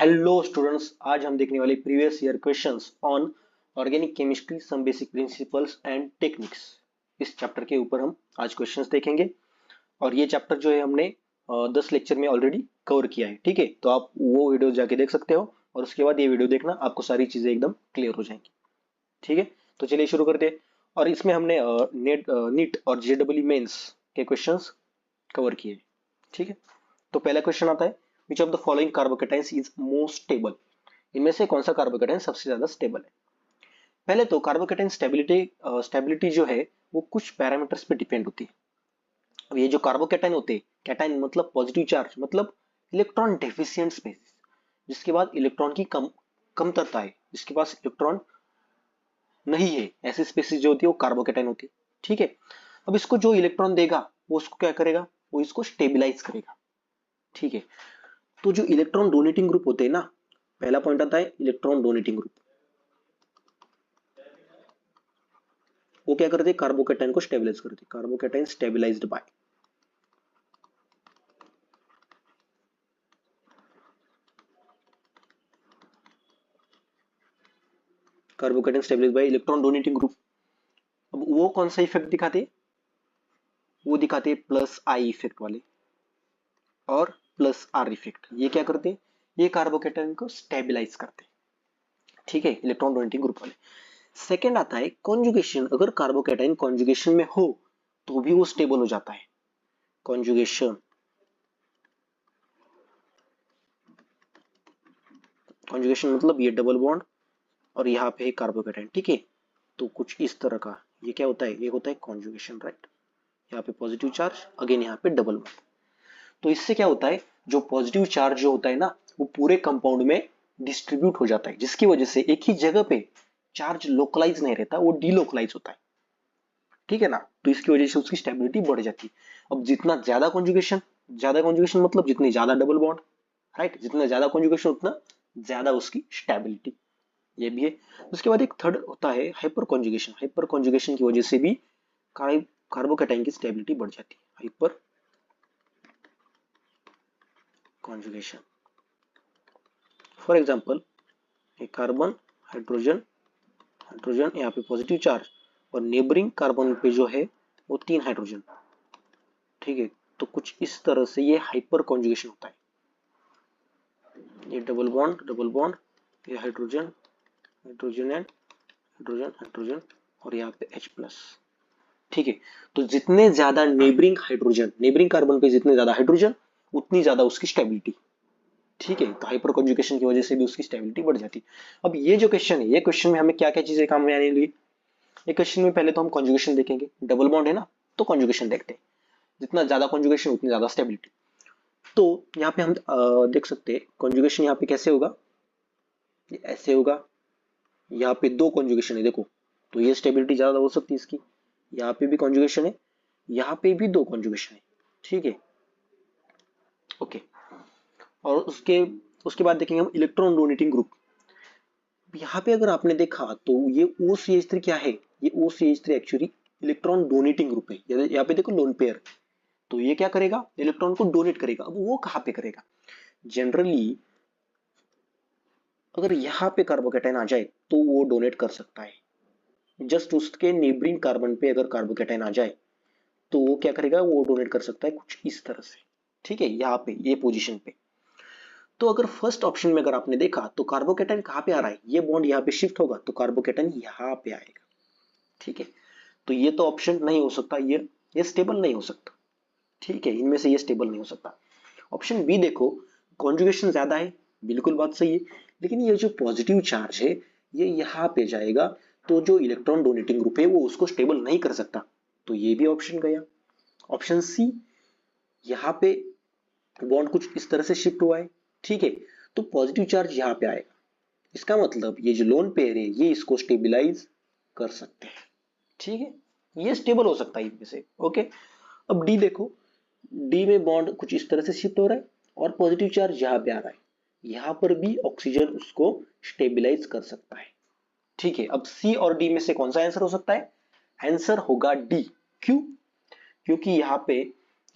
Hello students, आज हम देखने वाले previous year questions on organic chemistry, some basic principles and techniques. इस चैप्टर के ऊपर हम आज क्वेश्चंस देखेंगे और ये चैप्टर जो है हमने 10 लेक्चर में ऑलरेडी कवर किया है। ठीक है, तो आप वो वीडियो जाके देख सकते हो और उसके बाद ये वीडियो देखना, आपको सारी चीजें एकदम क्लियर हो जाएंगी। ठीक है, तो चलिए शुरू करते हैं। और इसमें हमने नीट और जेडब्ल्यू मेंस के क्वेश्चंस कवर किए। ठीक है, तो पहला क्वेश्चन आता है, which of the following carbocations is most stable. इनमें से कौन सा कार्बोकेटाइन सबसे ज्यादा स्टेबल है। पहले तो कार्बोकेटाइन स्टेबिलिटी जो है वो कुछ पैरामीटर्स पे डिपेंड होती है। अब ये जो कार्बोकेटाइन होते हैं, कैटाइन मतलब पॉजिटिव चार्ज, मतलब इलेक्ट्रॉन डेफिशिएंट स्पेसिस, जिसके बाद इलेक्ट्रॉन की कमतरता है, जिसके पास इलेक्ट्रॉन नहीं है, ऐसी स्पेसिस जो होती है वो कार्बोकेटाइन होती है। ठीक है, अब इसको जो इलेक्ट्रॉन देगा वो उसको क्या करेगा, वो इसको स्टेबिलाईज करेगा। ठीक है, तो जो इलेक्ट्रॉन डोनेटिंग ग्रुप होते हैं ना, पहला पॉइंट आता है इलेक्ट्रॉन डोनेटिंग ग्रुप, वो क्या करते हैं, कार्बोकेटाइन को स्टेबलाइज करते हैं। Carbocation stabilized by, carbocation stabilized by electron donating group. अब वो कौन सा इफेक्ट दिखाते, वो दिखाते प्लस आई इफेक्ट वाले और प्लस आर इफेक्ट। ये क्या करते हैं, ये कार्बोकेटाइन को स्टेबलाइज करते हैं। ठीक है, इलेक्ट्रॉन डोनेटिंग ग्रुप वाले। सेकेंड आता है कॉन्जुगेशन। अगर कार्बोकेटाइन कॉन्जुगेशन में हो तो भी वो स्टेबल हो जाता है। कॉन्जुगेशन, कॉन्जुगेशन मतलब ये डबल बॉन्ड और यहाँ पे है कार्बोकेटाइन। ठीक है, तो कुछ इस तरह का ये क्या होता है, ये होता है कॉन्जुगेशन, राइट। यहाँ पे पॉजिटिव चार्ज, अगेन यहाँ पे डबल बॉन्ड। तो इससे क्या होता है, जो पॉजिटिव चार्ज जो होता है ना, वो पूरे कंपाउंड में डिस्ट्रीब्यूट हो जाता है, जिसकी वजह से एक ही जगह पे चार्ज लोकलाइज नहीं रहता, वो डीलोकलाइज होता है। ठीक है ना, तो इसकी वजह से उसकी स्टेबिलिटी बढ़ जाती है। अब जितना ज्यादा कॉन्जुगेशन मतलब जितनी ज्यादा डबल बॉन्ड, राइट, जितना ज्यादा कॉन्जुगेशन उतना ज्यादा उसकी स्टेबिलिटी, ये भी है। उसके बाद एक थर्ड होता है हाइपर कॉन्जुगेशन। हाइपर कॉन्जुगेशन की वजह से भी कार्बोकेटाइन की स्टेबिलिटी बढ़ जाती है। हाइपर कॉन्जुगेशन, फॉर एग्जांपल एक कार्बन, हाइड्रोजन, हाइड्रोजन यहाँ पे पॉजिटिव चार्ज और नेबरिंग कार्बन पे जो है वो 3 हाइड्रोजन। ठीक है, तो कुछ इस तरह से ये हाइपर कॉन्जुगेशन होता है। ये डबल बॉन्ड, ये hydrogen, hydrogen and hydrogen, hydrogen और यहाँ पे H प्लस। ठीक है, तो जितने ज्यादा नेबरिंग कार्बन पे जितने ज्यादा हाइड्रोजन, उतनी ज्यादा उसकी स्टेबिलिटी। ठीक है, तो हाइपर कॉन्जुगेशन की वजह से भी उसकी स्टेबिलिटी बढ़ जाती है। अब ये जो क्वेश्चन है, ये क्वेश्चन में हमें क्या क्या चीजें काम में आने लगी। ये क्वेश्चन में पहले तो हम कॉन्जुगेशन देखेंगे, डबल बॉन्ड है ना, तो कॉन्जुगेशन देखते हैं। जितना ज्यादा कॉन्जुगेशन उतनी ज्यादा स्टेबिलिटी। तो यहाँ पे हम देख सकते हैं कॉन्जुगेशन यहाँ पे कैसे होगा, ये ऐसे होगा। यहाँ पे 2 कॉन्जुगेशन है देखो, तो ये स्टेबिलिटी ज्यादा हो सकती है इसकी। यहाँ पे भी कॉन्जुगेशन है, यहाँ पे भी 2 कॉन्जुगेशन है। ठीक है, ओके। और उसके उसके बाद देखेंगे हम इलेक्ट्रॉन डोनेटिंग ग्रुप। यहाँ पे अगर आपने देखा तो ये OCH3 क्या है, ये OCH3 actually electron donating group है। यहाँ पे देखो लोन पेयर, तो ये क्या करेगा, इलेक्ट्रॉन को डोनेट करेगा। अब वो कहाँ पे करेगा, जनरली अगर यहाँ पे कार्बोकेटाइन आ जाए तो वो डोनेट कर सकता है। जस्ट उसके नेबरिंग कार्बन पे अगर कार्बोकेटाइन आ जाए तो वो क्या करेगा, वो डोनेट कर सकता है कुछ इस तरह से। ठीक है, यहाँ पे ये पोजीशन पे। तो अगर फर्स्ट ऑप्शन में अगर आपने देखा तो कार्बोकेटाइन कहाँ पे आ रहा है, ये बॉन्ड यहाँ पे शिफ्ट होगा तो कार्बोकेटाइन यहाँ पे आएगा। ठीक है, तो ये तो ऑप्शन नहीं हो सकता, ये स्टेबल नहीं हो सकता। ठीक है, इनमें से ये स्टेबल नहीं हो सकता। ऑप्शन बी देखो, कॉन्जुगेशन ज्यादा है, बिल्कुल बात सही है, लेकिन ये जो पॉजिटिव चार्ज है ये यहाँ पे जाएगा, तो जो इलेक्ट्रॉन डोनेटिंग ग्रुप है वो उसको स्टेबल नहीं कर सकता, तो ये भी ऑप्शन गया। ऑप्शन सी, यहाँ पे बॉन्ड कुछ इस तरह से शिफ्ट हुआ है। ठीक है, तो पॉजिटिव चार्ज यहाँ पे आएगा, इसका मतलब ये जो लोन पेयर है ये इसको स्टेबिलाईज कर सकते हैं। ठीक है, ये स्टेबल हो सकता है इनमें से। ओके, अब डी देखो, डी में बॉन्ड कुछ इस तरह से शिफ्ट हो रहा है और पॉजिटिव चार्ज यहाँ पे आ रहा है, यहाँ पर भी ऑक्सीजन उसको स्टेबिलाईज कर सकता है। ठीक है, अब सी और डी में से कौन सा आंसर हो सकता है, आंसर होगा डी। क्यों, क्योंकि यहाँ पे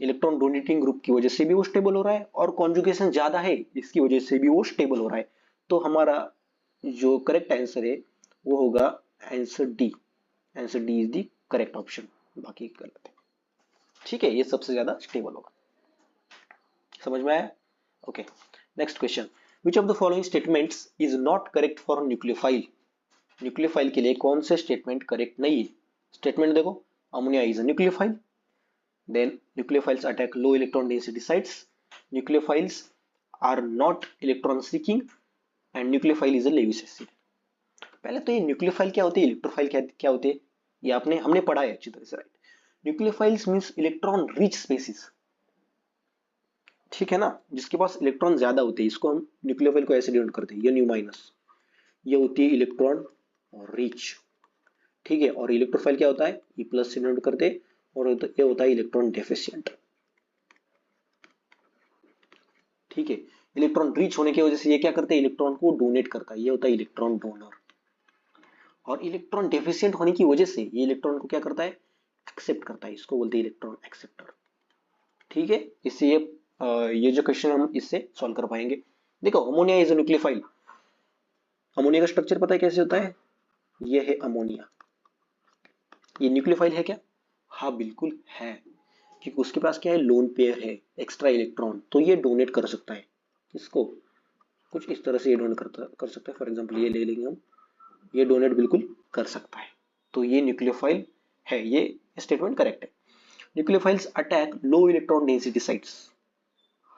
इलेक्ट्रॉन डोनेटिंग ग्रुप की वजह से भी वो स्टेबल हो रहा है, और कॉन्जुगेशन ज्यादा है इसकी वजह से भी वो स्टेबल हो रहा है। तो हमारा जो करेक्ट आंसर है वो होगा answer D. Answer D is the correct option, बाकी गलत है। ठीक है, ये सबसे ज्यादा स्टेबल होगा। समझ में आया? Okay, next question, which of the following statements is not correct for nucleophile. Nucleophile के लिए कौन से स्टेटमेंट करेक्ट नहीं है? स्टेटमेंट देखो, ammonia is a nucleophile, then nucleophiles attack low electron density sites, nucleophiles are not electron seeking, and nucleophile is a Lewis acid। पहले तो ये न्यूक्लियोफाइल क्या होती है, इलेक्ट्रोफाइल क्या होती है, ये हमने पढ़ा है अच्छी तरह से, right. Nucleophiles means electron rich species, ठीक है ना, जिसके पास इलेक्ट्रॉन ज्यादा होते हैं, इसको हम न्यूक्लियोफाइल को ऐसे डिनोट करते हैं, ये न्यू माइनस, ये होती है इलेक्ट्रॉन रिच, ठीक है। और इलेक्ट्रोफाइल क्या होता है, ई प्लस से डिनोट करते हैं, और ये होता है इलेक्ट्रॉन डेफिशिएंट, ठीक है। इलेक्ट्रॉन रिच होने की वजह से ये क्या करते हैं, इलेक्ट्रॉन को डोनेट करता है, ये होता है इलेक्ट्रॉन डोनर। और इलेक्ट्रॉन डेफिशिएंट होने की वजह से ये इलेक्ट्रॉन को क्या करता है, एक्सेप्ट करता है, इसको बोलते हैं इलेक्ट्रॉन एक्सेप्टर, ठीक है। इससे ये जो क्वेश्चन हम इससे सॉल्व कर पाएंगे। देखो, ammonia is a nucleophile, ammonia का स्ट्रक्चर पता है कैसे होता है, ये है अमोनिया, ये न्यूक्लियोफाइल है क्या? हाँ बिल्कुल है, क्योंकि उसके पास क्या है, लोन पेयर है, एक्स्ट्रा इलेक्ट्रॉन, तो ये डोनेट कर सकता है इसको, कुछ इस तरह से ये डोनेट कर सकता है। फॉर एग्जांपल ये ले लेंगे हम, ये डोनेट बिल्कुल कर सकता है, तो ये न्यूक्लियोफाइल है, ये स्टेटमेंट करेक्ट है। Nucleophiles attack low electron density sites,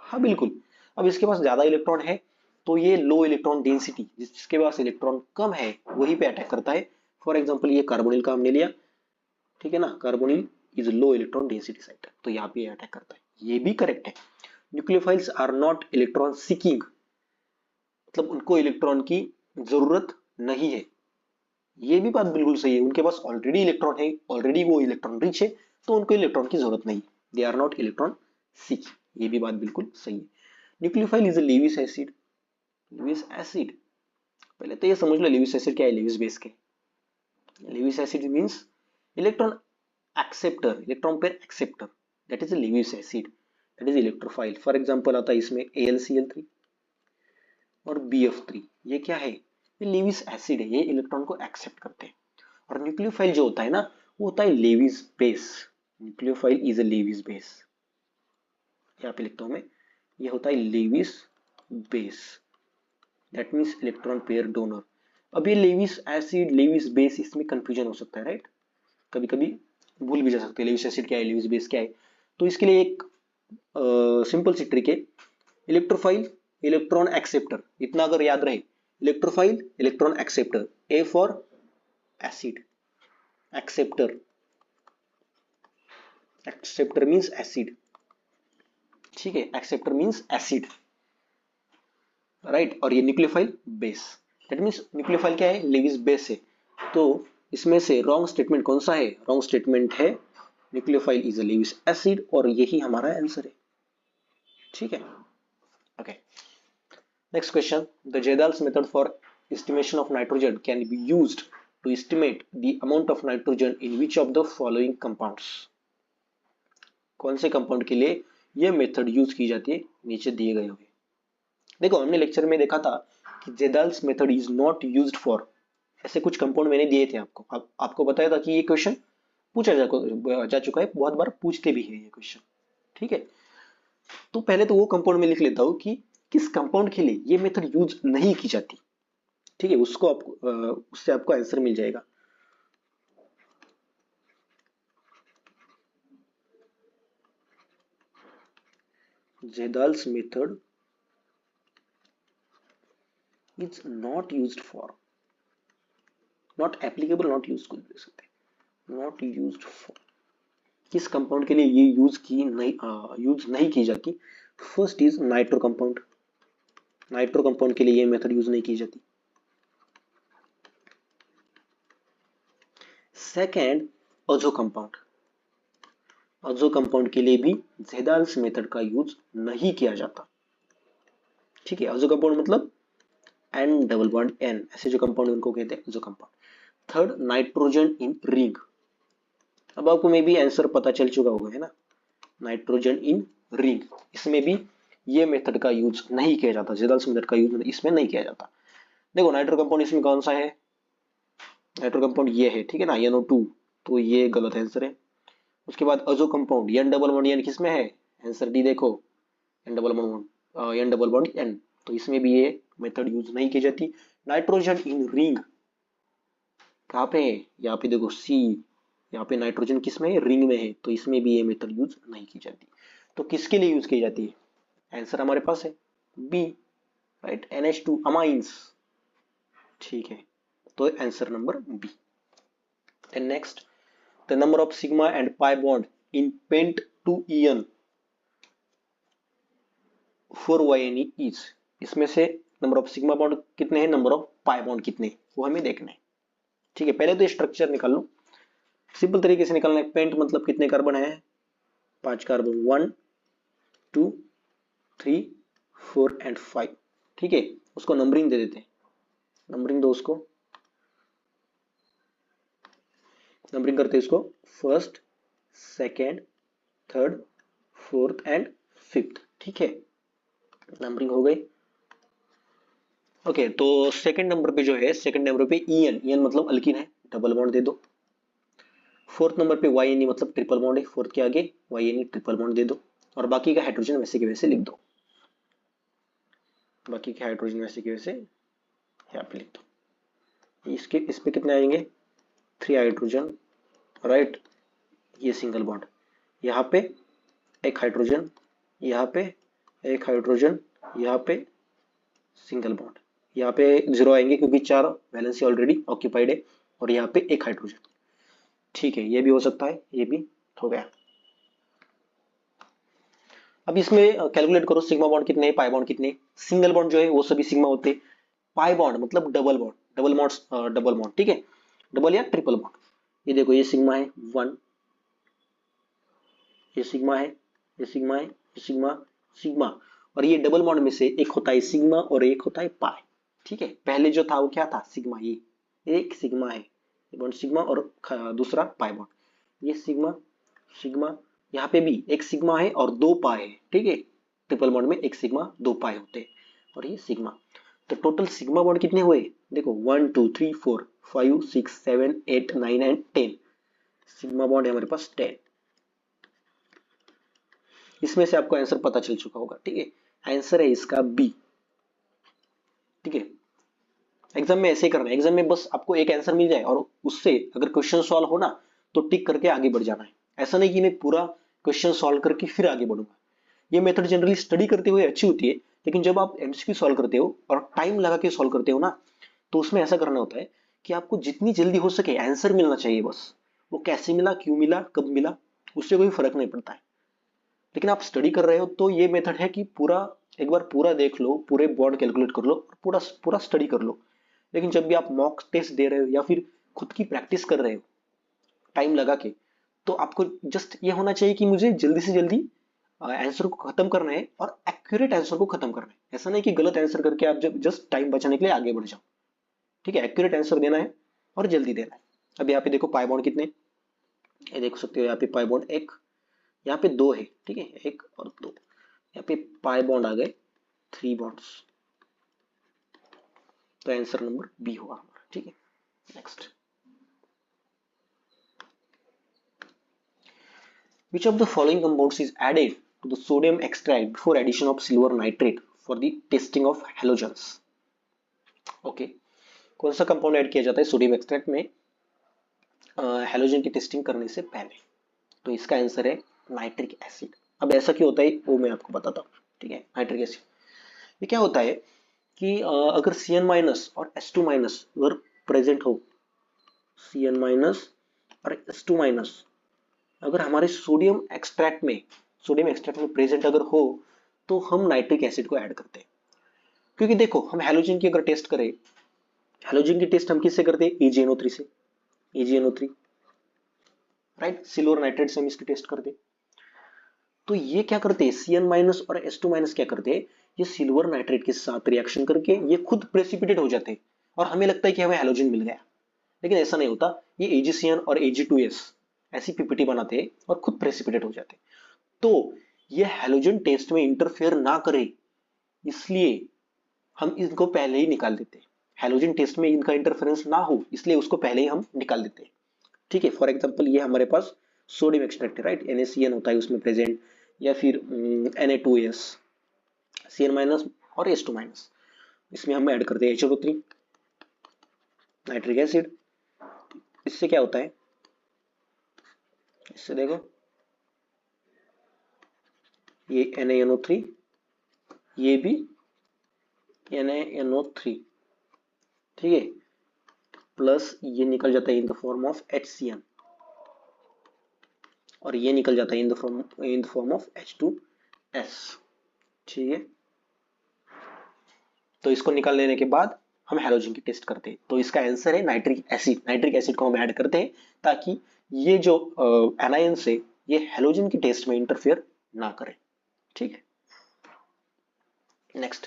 हाँ बिल्कुल। अब इसके पास ज्यादा इलेक्ट्रॉन है, तो ये लो इलेक्ट्रॉन डेंसिटी, जिसके पास इलेक्ट्रॉन कम है वही पे अटैक करता है। फॉर एग्जाम्पल ये कार्बोनिल का हमने लिया, ठीक है ना, carbonyl is low electron density site, तो यहाँ पे अटैक करता है, ये भी करेक्ट है। Nucleophiles are not electron seeking, मतलब उनको इलेक्ट्रॉन की जरूरत नहीं है, ये भी बात बिल्कुल सही है, उनके पास ऑलरेडी इलेक्ट्रॉन है, ऑलरेडी वो इलेक्ट्रॉन रिच है, तो उनको इलेक्ट्रॉन की जरूरत नहीं, they are not electron seeking, ये भी बात बिल्कुल सही है। Nucleophile is a Lewis acid, Lewis acid, पहले तो ये समझ लो लेविस एसिड क्या है, लेविस बेस के, Lewis acid means electron acceptor, electron pair acceptor, that is a Lewis acid, that is electrophile. For example आता है इसमें AlCl3 और BF3, ये क्या है, ये लेविस एसिड है, ये इलेक्ट्रॉन को एक्सेप्ट करते हैं। और न्यूक्लियोफाइल जो होता है ना, वो होता है Lewis base, nucleophile is a Lewis base, यहाँ पे लिखता हूं मैं, ये होता है Lewis base, that means electron pair donor. अब ये लेविस एसिड, लेविस बेस, इसमें कंफ्यूजन हो सकता है, राइट, कभी कभी भूल भी जा सकते हैं लेविस एसिड क्या है, लेविस बेस क्या है। तो इसके लिए एक सिंपल सी ट्रिक है, इलेक्ट्रोफाइल इलेक्ट्रॉन एक्सेप्टर, इतना अगर याद रहे, electrophile electron acceptor, A for acid, acceptor, acceptor means acid, ठीक है, एक्सेप्टर मींस एसिड, राइट। और ये nucleophile base, that means nucleophile क्या है, लेविस बेस है। तो इसमें से रॉन्ग स्टेटमेंट कौन सा है, रॉन्ग स्टेटमेंट है nucleophile is a Lewis acid, और यही हमारा आंसर है, ठीक है। Okay, next question, the Jedal's method for estimation of nitrogen can be used to estimate the amount of nitrogen in which of the following compounds, कौन से compound के लिए यह मेथड यूज की जाती है, नीचे दिए गए हुए। देखो, हमने लेक्चर में देखा था कि Kjeldahl's method is not used for, ऐसे कुछ कंपाउंड मैंने दिए थे आपको, आपको बताया था कि ये क्वेश्चन पूछा जा चुका है, बहुत बार पूछते भी है ये क्वेश्चन, ठीक है। तो पहले तो वो कंपाउंड में लिख लेता हूं कि किस कंपाउंड के लिए ये मेथड यूज नहीं की जाती, ठीक है, उसको आपको उससे आपको आंसर मिल जाएगा। Kjeldahl's method is not used for, not applicable, not use, कुछ दे सकते हैं, नॉट यूज्ड फॉर, किस कंपाउंड के लिए ये यूज नहीं की जाती। First is nitro compound, nitro compound के लिए ये मेथड यूज नहीं की जाती। सेकेंड, अजो कंपाउंड, अजो कंपाउंड के लिए भी जेदाल्स मेथड का यूज नहीं किया जाता, ठीक है। अजो कंपाउंड मतलब एन डबल बॉन्ड एन, ऐसे जो कंपाउंड उनको कहते हैं अजो compound. Third, nitrogen in ring, अब आपको मे भी आंसर पता चल चुका होगा, है ना, नाइट्रोजन इन रिंग, इसमें भी ये मेथड का यूज नहीं किया जाता, जेदाल्स मेथड का यूज इसमें नहीं किया जाता। देखो नाइट्रो कंपाउंड इसमें कौन सा है, नाइट्रो कंपाउंड ये है, ठीक है ना, NO2, तो ये गलत आंसर है। उसके बाद अजो compound N double bond N किसमें है, आंसर डी देखो, N double bond N double bond N, तो इसमें भी ये मेथड यूज नहीं की जाती। नाइट्रोजन इन रिंग कहाँ पे है, यहाँ पे देखो C, यहाँ पे नाइट्रोजन किस में है, रिंग में है, तो इसमें भी ये मेथड यूज नहीं की जाती। तो किसके लिए यूज की जाती है, आंसर हमारे पास है बी, राइट, NH2 अमाइंस, ठीक है, तो answer number B. And next, the number of sigma and pi bond in pent two en four YNE is, इसमें से नंबर ऑफ सिग्मा बॉन्ड कितने हैं, नंबर ऑफ पाई बॉन्ड कितने, वो हमें देखना है, ठीक है। पहले तो स्ट्रक्चर निकाल लो, सिंपल तरीके से निकालना है। पेंट मतलब कितने कार्बन है, 5 कार्बन, 1 2 3 4 एंड 5, ठीक है। उसको नंबरिंग दे देते हैं, नंबरिंग दो उसको, नंबरिंग करते हैं इसको, first, second, third, fourth and fifth, ठीक है, नंबरिंग हो गई। ओके, तो सेकंड नंबर पे जो है, सेकंड नंबर पे EN मतलब अल्किन है, डबल बॉन्ड दे दो। फोर्थ नंबर पे YNE मतलब ट्रिपल बॉन्ड है, फोर्थ के आगे YNE ट्रिपल बॉन्ड दे दो, और बाकी का हाइड्रोजन वैसे के वैसे लिख दो, बाकी के हाइड्रोजन वैसे के वैसे यहाँ पे लिख दो। इसके इस पे कितने आएंगे, 3 हाइड्रोजन, राइट, ये सिंगल बॉन्ड, यहाँ पे एक हाइड्रोजन, यहाँ पे एक हाइड्रोजन, यहाँ पे सिंगल बॉन्ड, यहाँ पे 0 आएंगे क्योंकि 4 वैलेंसी ऑलरेडी ऑक्यूपाइड है, और यहाँ पे एक हाइड्रोजन, ठीक है, ये भी हो सकता है, ये भी हो गया। अब इसमें कैलकुलेट करो सिग्मा बॉन्ड कितने हैं, पाई बॉन्ड कितने हैं। सिंगल बॉन्ड जो है वो सभी सिग्मा होते हैं, पाई बॉन्ड मतलब डबल बॉन्ड, डबल बॉन्ड, ठीक है, डबल या ट्रिपल बॉन्ड। ये देखो, ये सिग्मा है 1, ये सिग्मा है, ये सिग्मा है, ये सिग्मा, सिग्मा, और ये डबल बॉन्ड में से एक होता है सिग्मा और एक होता है पाई, ठीक है। पहले जो था वो क्या था, सिग्मा, ये एक सिग्मा है, ये बॉन्ड सिग्मा, और दूसरा पाई बॉन्ड, ये सिग्मा सिग्मा, यहाँ पे भी एक सिग्मा है और 2 पाई है, ठीक है, ट्रिपल बॉन्ड में एक सिग्मा 2 पाई होते हैं, और ये सिग्मा। तो टोटल सिग्मा बॉन्ड कितने हुए, देखो 1 2 3 4 5 6 7 8 9 एंड 10, सिग्मा बॉन्ड है हमारे पास 10। इसमें से आपको आंसर पता चल चुका होगा, ठीक है, आंसर है इसका बी, ठीक है। एग्जाम में ऐसे ही करना है, एग्जाम में बस आपको एक आंसर मिल जाए और उससे अगर क्वेश्चन सॉल्व हो ना तो टिक करके आगे बढ़ जाना है, ऐसा नहीं कि मैं पूरा क्वेश्चन सॉल्व करके फिर आगे बढ़ूंगा। ये मेथड जनरली स्टडी करते हुए अच्छी होती है, लेकिन जब आप MCQ सॉल्व करते हो और टाइम लगा के सॉल्व करते हो ना, तो उसमें ऐसा करना होता है कि आपको जितनी जल्दी हो सके आंसर मिलना चाहिए, बस वो कैसे मिला, क्यों मिला, कब मिला, उससे कोई फर्क नहीं पड़ता है। लेकिन आप स्टडी कर रहे हो तो ये मेथड है कि पूरा एक बार पूरा देख लो, पूरे बॉन्ड कैलकुलेट कर लो, पूरा पूरा स्टडी कर लो। लेकिन जब भी आप मॉक टेस्ट दे रहे हो या फिर खुद की प्रैक्टिस कर रहे हो टाइम लगा के, तो आपको जस्ट ये होना चाहिए कि मुझे जल्दी से जल्दी आंसर को खत्म करना है और एक्यूरेट आंसर को खत्म करना है, ऐसा नहीं कि गलत आंसर करके आप जब जस्ट टाइम बचाने के लिए आगे बढ़ जाओ, ठीक है, एक्यूरेट आंसर देना है और जल्दी देना है। अब यहाँ पे देखो पाई बॉन्ड कितने, ये देख सकते हो, यहाँ पे पाई बॉन्ड एक, यहाँ पे 2 है, ठीक है, 1 और 2, यहाँ पे पाई बॉन्ड आ गए 3 बॉन्ड्स, तो आंसर नंबर बी होगा हमारा, ठीक है। Next, which of the following compounds is added to the sodium extract before addition of silver nitrate for the testing of halogens? Okay, कौन सा कंपाउंड ऐड किया जाता है सोडियम एक्सट्रैक्ट में हेलोजन की टेस्टिंग करने से पहले, तो इसका आंसर है नाइट्रिक एसिड। अब ऐसा क्यों होता है वो मैं आपको बताता हूँ, ठीक है। नाइट्रिक एसिड ये क्या होता है कि अगर Cn माइनस और H2 माइनस अगर प्रेजेंट हो, Cn माइनस और H2 माइनस अगर हमारे सोडियम एक्सट्रैक्ट में प्रेजेंट अगर हो, तो हम नाइट्रिक एसिड को ऐड करते हैं। क्योंकि देखो हम हैलोजन की अगर टेस्ट करें, हैलोजन की टेस्ट हम किससे करते हैं, AgNO3 से, AgNO3, राइट, सिल्वर नाइट्रेट से हम इसकी टेस्ट करते हैं। तो ये क्या करते हैं, Cn माइनस और H2 माइनस क्या करते हैं, ये सिल्वर नाइट्रेट के साथ रिएक्शन करके ये खुद प्रेसिपिटेट हो जाते हैं और हमें लगता है कि हमें हैलोजन मिल गया, लेकिन ऐसा नहीं होता। ये AgCN और Ag2S ऐसी पीपीटी बनाते हैं और खुद प्रेसिपिटेट हो जाते हैं। तो ये हैलोजन टेस्ट में इंटरफेयर ना करे, इसलिए हम इनको पहले ही निकाल देते हैं। हैलोजन टेस्ट में इनका इंटरफेरेंस ना हो इसलिए उसको पहले ही हम निकाल देते हैं। ठीक है, फॉर एग्जांपल ये हमारे पास सोडियम एक्सट्रैक्ट है, राइट, NaCN होता है उसमें प्रेजेंट, या फिर Na2S, Cn- और H2-, इसमें हम ऐड करते हैं HNO3 नाइट्रिक एसिड। इससे क्या होता है, इससे देखो ये NaNO3, ये भी NaNO3, ठीक है, प्लस ये निकल जाता है in the form of HCN, और ये निकल जाता है in the form of H2S। ठीक है, तो इसको निकाल लेने के बाद हम हैलोजन की टेस्ट करते हैं। तो इसका आंसर है नाइट्रिक एसिड। नाइट्रिक एसिड को हम ऐड करते हैं ताकि ये जो एनायन से ये हैलोजन की टेस्ट में इंटरफेयर ना करे। ठीक है, next,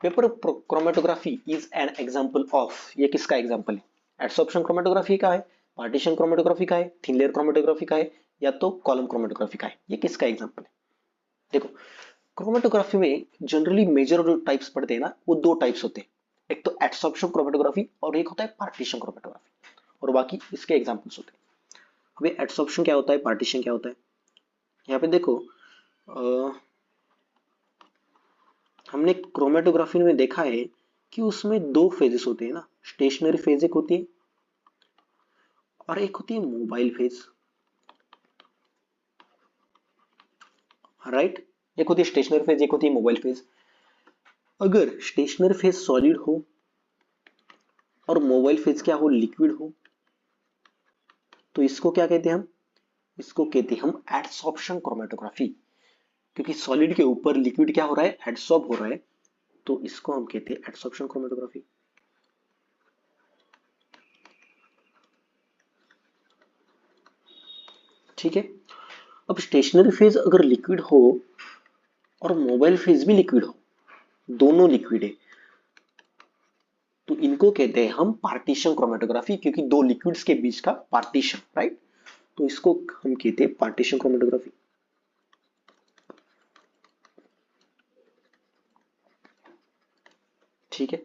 paper chromatography is an example of, ये किसका एग्जांपल है? एडसॉर्प्शन क्रोमेटोग्राफी का है, पार्टीशन क्रोमेटोग्राफी का है, थिन लेयर क्रोमेटोग्राफी का है, या तो कॉलम क्रोमेटोग्राफी का है? ये किसका एग्जांपल है? देखो, क्रोमेटोग्राफी में जनरली मेजर जो टाइप्स पढ़ते हैं ना, वो दो टाइप्स होते हैं, एक तो एडसॉर्प्शन क्रोमेटोग्राफी और एक होता है पार्टीशन क्रोमेटोग्राफी, और बाकी इसके एग्जांपल्स होते हैं। अभी एडसॉर्प्शन क्या होता है, पार्टीशन क्या होता है? यहाँ पे देखो, हमने क्रोमेटोग्राफी में देखा है कि उसमें दो फेजेस होते हैं ना, स्टेशनरी फेज एक होती है और एक होती है मोबाइल फेज, राइट। एक होती है स्टेशनरी फेज, एक होती है मोबाइल फेज। अगर स्टेशनरी फेज सॉलिड हो और मोबाइल फेज क्या हो, लिक्विड हो, तो इसको क्या कहते हैं हम? इसको कहते हैं हम एडसॉर्प्शन क्रोमेटोग्राफी, क्योंकि सॉलिड के ऊपर लिक्विड क्या हो रहा है, एडसॉर्ब हो रहा है, तो इसको हम कहते हैं एडसॉर्प्शन क्रोमेटोग्राफी। ठीक है, अब स्टेशनरी फेज अगर लिक्विड हो और मोबाइल फेज भी लिक्विड हो, दोनों लिक्विड है, तो इनको कहते हैं हम पार्टीशन क्रोमेटोग्राफी, क्योंकि दो लिक्विड्स के बीच का पार्टीशन, राइट। तो इसको हम कहते हैं पार्टीशन क्रोमेटोग्राफी। ठीक है,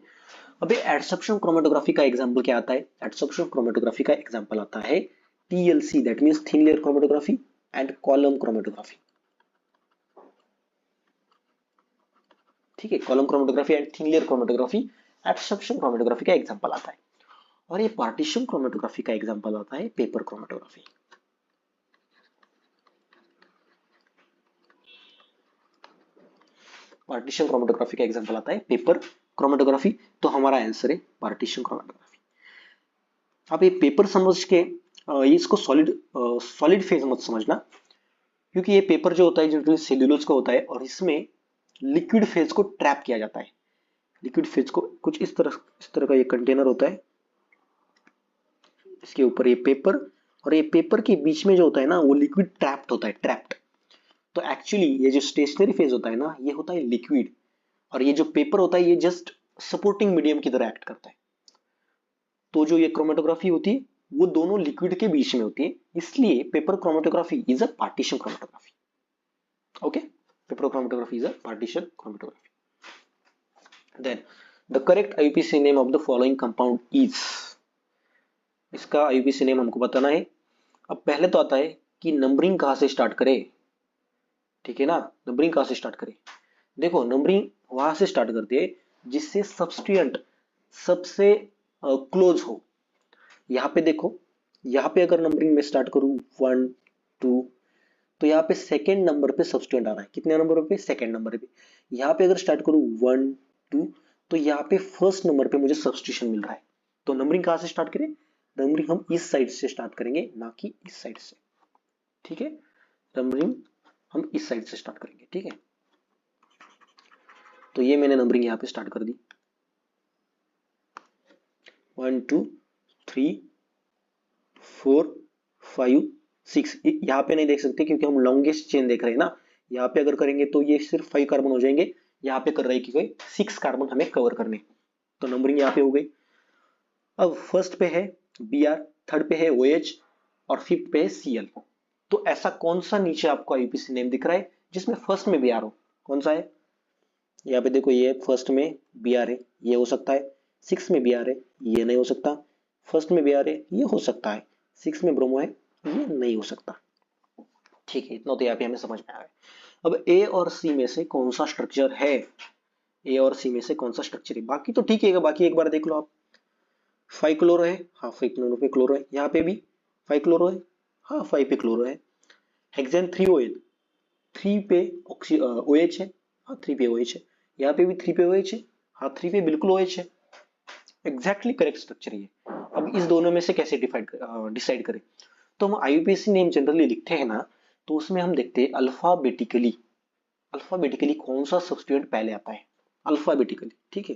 अभी एडसॉर्प्शन क्रोमेटोग्राफी का एग्जांपल क्या आता है? एडसॉर्प्शन क्रोमेटोग्राफी का एग्जांपल आता है TLC, that means thin layer chromatography, and column chromatography. ठीक है, column chromatography and thin layer chromatography adsorption chromatography का एग्जांपल आता है। और ये पार्टीशन क्रोमेटोग्राफी का एग्जांपल आता है पेपर क्रोमेटोग्राफी। पार्टीशन क्रोमेटोग्राफी का एग्जांपल आता है पेपर क्रोमेटोग्राफी, तो हमारा आंसर है पार्टीशन क्रोमेटोग्राफी। आप ये पेपर समझ के ये इसको सॉलिड फेज मत समझना, क्योंकि ये पेपर जो होता है जनरली सेल्यूलोज का होता है, और इसमें लिक्विड फेज को ट्रैप किया जाता है। लिक्विड फेज को कुछ इस तरह का ये कंटेनर होता है, इसके ऊपर ये पेपर, और ये पेपर के बीच में जो होता है ना, वो लिक्विड ट्रैप्ड होता है, ट्रैप्ड। तो एक्चुअली ये जो स्टेशनरी फेज होता है ना, ये होता है लिक्विड, और ये जो पेपर होता है ये जस्ट सपोर्टिंग मीडियम की तरह एक्ट करता है। तो जो ये क्रोमेटोग्राफी होती है वो दोनों लिक्विड के बीच में होती है, इसलिए paper chromatography is a partition chromatography. Okay, paper chromatography is a partition chromatography. Then the correct IUPAC name of the following compound is, इसका IUPAC नेम हमको बताना है। अब पहले तो आता है कि नंबरिंग कहां से स्टार्ट करे, ठीक है ना, नंबरिंग कहां से स्टार्ट करे? देखो, नंबरिंग वहां से स्टार्ट करते हैं जिससे सब्सट्रिएंट सबसे क्लोज हो। यहाँ पे देखो, यहाँ पे अगर नंबरिंग में स्टार्ट करूं 1 2, तो यहाँ पे सेकेंड नंबर पे सब्सट्यूएंट आ रहा है, कितने नंबर पे? सेकेंड नंबर पे। यहाँ पे अगर स्टार्ट करूं 1 2, तो यहाँ पे फर्स्ट नंबर पे मुझे सब्सटीट्यूशन मिल रहा है। तो नंबरिंग कहां से स्टार्ट करें? नंबरिंग हम इस साइड से स्टार्ट करेंगे, ना कि इस साइड से। ठीक है, नंबरिंग हम इस साइड से स्टार्ट करेंगे। ठीक है, तो ये मैंने नंबरिंग यहाँ पे स्टार्ट कर दी, 1 2 3 4 5 6। यहाँ पे नहीं देख सकते क्योंकि हम लॉन्गेस्ट चेन देख रहे हैं ना। यहाँ पे अगर करेंगे तो ये सिर्फ 5 कार्बन हो जाएंगे, यहाँ पे कर रहे हैं कि कोई 6 कार्बन हमें कवर करने, तो नंबरिंग यहाँ पे हो गई। अब फर्स्ट पे है Br, थर्ड पे है OH, और फिफ्थ पे है Cl। तो ऐसा कौन सा नीचे आपको आईयूपीएसी नेम दिख रहा है जिसमें फर्स्ट में बी आर हो? कौन सा है? यहाँ पे देखो, ये फर्स्ट में बी आर है, ये हो सकता है। 6 में बी आर है, ये नहीं हो सकता। फर्स्ट में बी आर है, ये हो सकता है। 6 में ब्रोमो है, ये नहीं हो सकता। ठीक है, इतना तो यहाँ पे हमें समझ में आ गया। अब ए और सी में से कौन सा स्ट्रक्चर है? ए और सी में से कौन सा स्ट्रक्चर है? बाकी तो ठीक है, बाकी एक बार देख लो आप। 5 क्लोरो है, हाँ 5 क्लोरो पे क्लोरो है। यहाँ पे भी 5 क्लोरो है, हाँ 5 पे क्लोरो है। हेक्सेन 3 OH, 3 पे OH है, हाँ 3 पे OH है। यहाँ पे भी 3 पे OH है, हाँ 3 पे बिल्कुल OH है। एग्जैक्टली करेक्ट स्ट्रक्चर ये। अब इस दोनों में से कैसे डिसाइड करें? तो हम आईयूपीएसी नेम जनरली लिखते हैं ना, तो उसमें हम देखते हैं अल्फाबेटिकली, अल्फाबेटिकली कौन सा सब्स्टिट्यूएंट पहले आता है, अल्फाबेटिकली। ठीक है,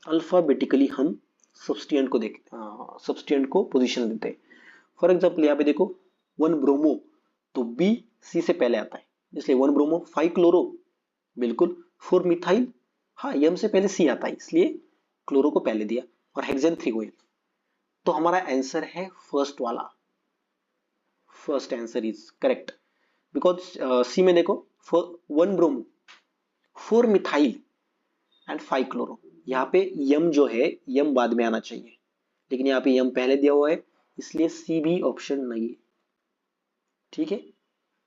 अल्फाबेटिकली हम सब्स्टिट्यूएंट को पोजीशन देते हैं। फॉर एग्जांपल यहाँ पे देखो, 1 ब्रोमो, तो बी सी से पहले आता है, इसलिए 1 ब्रोमो। 5 क्लोरो, बिल्कुल। 4 मिथाइल, हाँ एम से पहले सी आता है, इसलिए क्लोरो को पहले दिया। और हेक्सेन 3 OH, तो हमारा आंसर है फर्स्ट वाला। First answer is correct, because C में देखो, 1 ब्रोमो, 4 मिथाइल एंड 5 क्लोरो। यहाँ पे यम जो है, यम बाद में आना चाहिए, लेकिन यहाँ पे यम पहले दिया हुआ है, इसलिए सी भी ऑप्शन नहीं है। ठीक है,